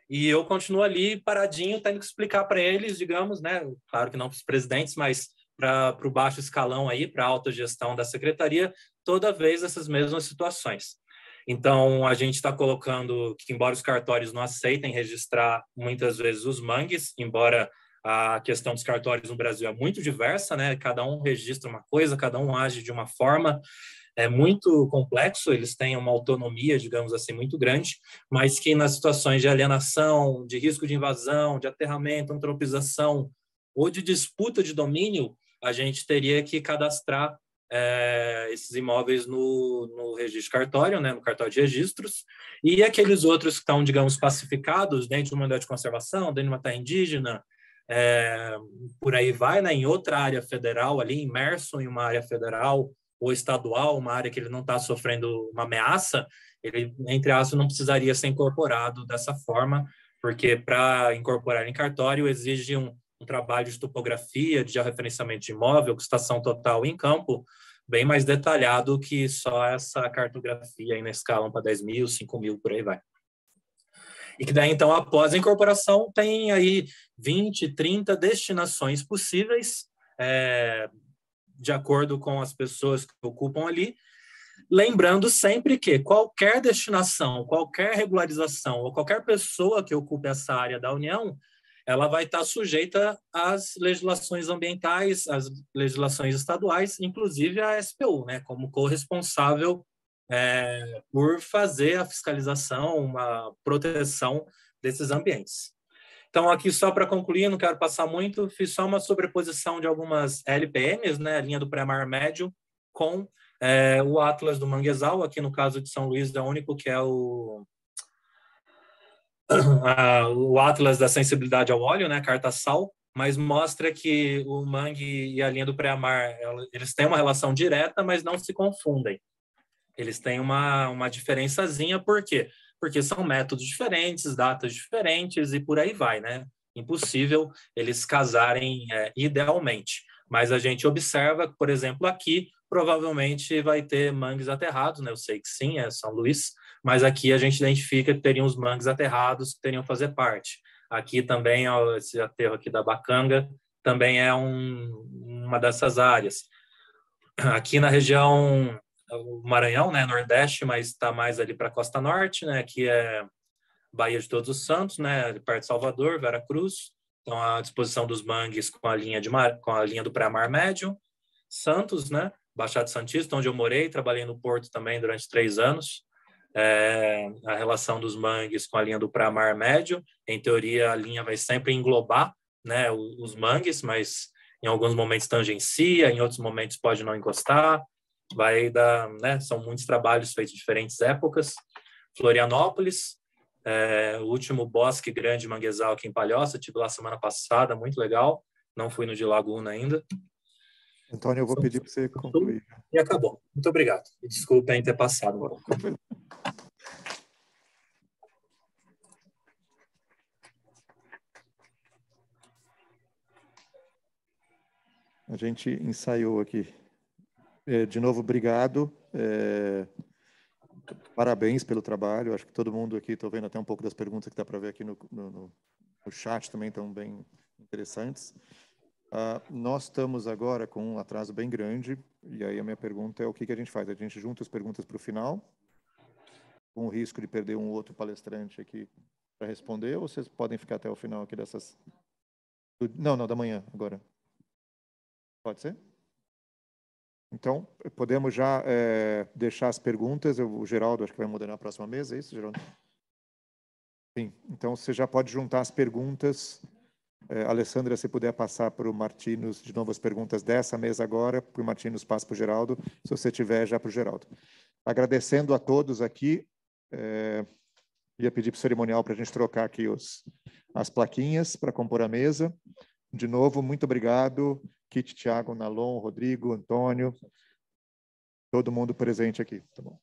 e eu continuo ali paradinho, tendo que explicar para eles, digamos, né? Claro que não para os presidentes, mas para o baixo escalão aí, para a alta gestão da secretaria, toda vez essas mesmas situações. Então, a gente está colocando que, embora os cartórios não aceitem registrar muitas vezes os mangues, embora a questão dos cartórios no Brasil é muito diversa, né? Cada um registra uma coisa, cada um age de uma forma, é muito complexo, eles têm uma autonomia, digamos assim, muito grande, mas que nas situações de alienação, de risco de invasão, de aterramento, antropização ou de disputa de domínio, a gente teria que cadastrar esses imóveis no registro cartório, né, no cartório de registros, e aqueles outros que estão, digamos, pacificados dentro de uma unidade de conservação, dentro de uma terra indígena, por aí vai, né, em outra área federal, ali imerso em uma área federal ou estadual, uma área que ele não está sofrendo uma ameaça, ele, entre aspas, não precisaria ser incorporado dessa forma, porque para incorporar em cartório exige um trabalho de topografia, de georreferenciamento de imóvel, estação total em campo, bem mais detalhado que só essa cartografia aí na escala para 10 mil, 5 mil, por aí vai. E que daí, então, após a incorporação, tem aí 20, 30 destinações possíveis, de acordo com as pessoas que ocupam ali, lembrando sempre que qualquer destinação, qualquer regularização ou qualquer pessoa que ocupe essa área da União, ela vai estar sujeita às legislações ambientais, às legislações estaduais, inclusive a SPU, né, como corresponsável por fazer a fiscalização, a proteção desses ambientes. Então, aqui só para concluir, não quero passar muito, fiz só uma sobreposição de algumas LPMs, né, a linha do pré-mar médio, com o Atlas do Manguezal. Aqui no caso de São Luís é o único que é o Atlas da sensibilidade ao óleo, né, carta sal, mas mostra que o mangue e a linha do pré-mar, eles têm uma relação direta, mas não se confundem. Eles têm uma diferençazinha, por quê? Porque são métodos diferentes, datas diferentes e por aí vai, né? Impossível eles casarem idealmente. Mas a gente observa que, por exemplo, aqui provavelmente vai ter mangues aterrados, né? Eu sei que sim, é São Luís, mas aqui a gente identifica que teriam os mangues aterrados que teriam que fazer parte. Aqui também, ó, esse aterro aqui da Bacanga, também é uma dessas áreas. Aqui na região, o Maranhão, né, Nordeste, mas está mais ali para a Costa Norte, né? Aqui é Baía de Todos os Santos, né? Perto de Salvador, Veracruz. Então, à disposição dos mangues com a linha do pré-mar médio. Santos, né? Baixada Santista, onde eu morei, trabalhei no Porto também durante 3 anos. A relação dos mangues com a linha do pré-mar médio. Em teoria, a linha vai sempre englobar, né, os mangues, mas em alguns momentos tangencia, em outros momentos pode não encostar. Vai dar, né, são muitos trabalhos feitos em diferentes épocas. Florianópolis, o último bosque grande manguezal aqui em Palhoça, tive lá semana passada, muito legal. Não fui no de Laguna ainda. Antônio, eu vou pedir para você concluir. E acabou. Muito obrigado. Desculpem ter passado um pouco. A gente ensaiou aqui. De novo, obrigado. Parabéns pelo trabalho. Acho que todo mundo aqui, estou vendo até um pouco das perguntas que dá para ver aqui no chat também, estão bem interessantes. Nós estamos agora com um atraso bem grande, e aí a minha pergunta é o que a gente faz? A gente junta as perguntas para o final, com o risco de perder um outro palestrante aqui para responder, ou vocês podem ficar até o final aqui dessas... Não, da manhã, agora. Pode ser? Então, podemos já deixar as perguntas. O Geraldo, acho que vai moderar a próxima mesa, é isso, Geraldo? Sim, então você já pode juntar as perguntas. Alessandra, se puder passar para o Martins de novo as perguntas dessa mesa agora, para o Martins passa para o Geraldo, se você tiver já para o Geraldo. Agradecendo a todos aqui, ia pedir para o cerimonial para a gente trocar aqui as plaquinhas para compor a mesa. De novo, muito obrigado, Kit, Thiago, Nalon, Rodrigo, Antônio. todo mundo presente aqui, tá bom?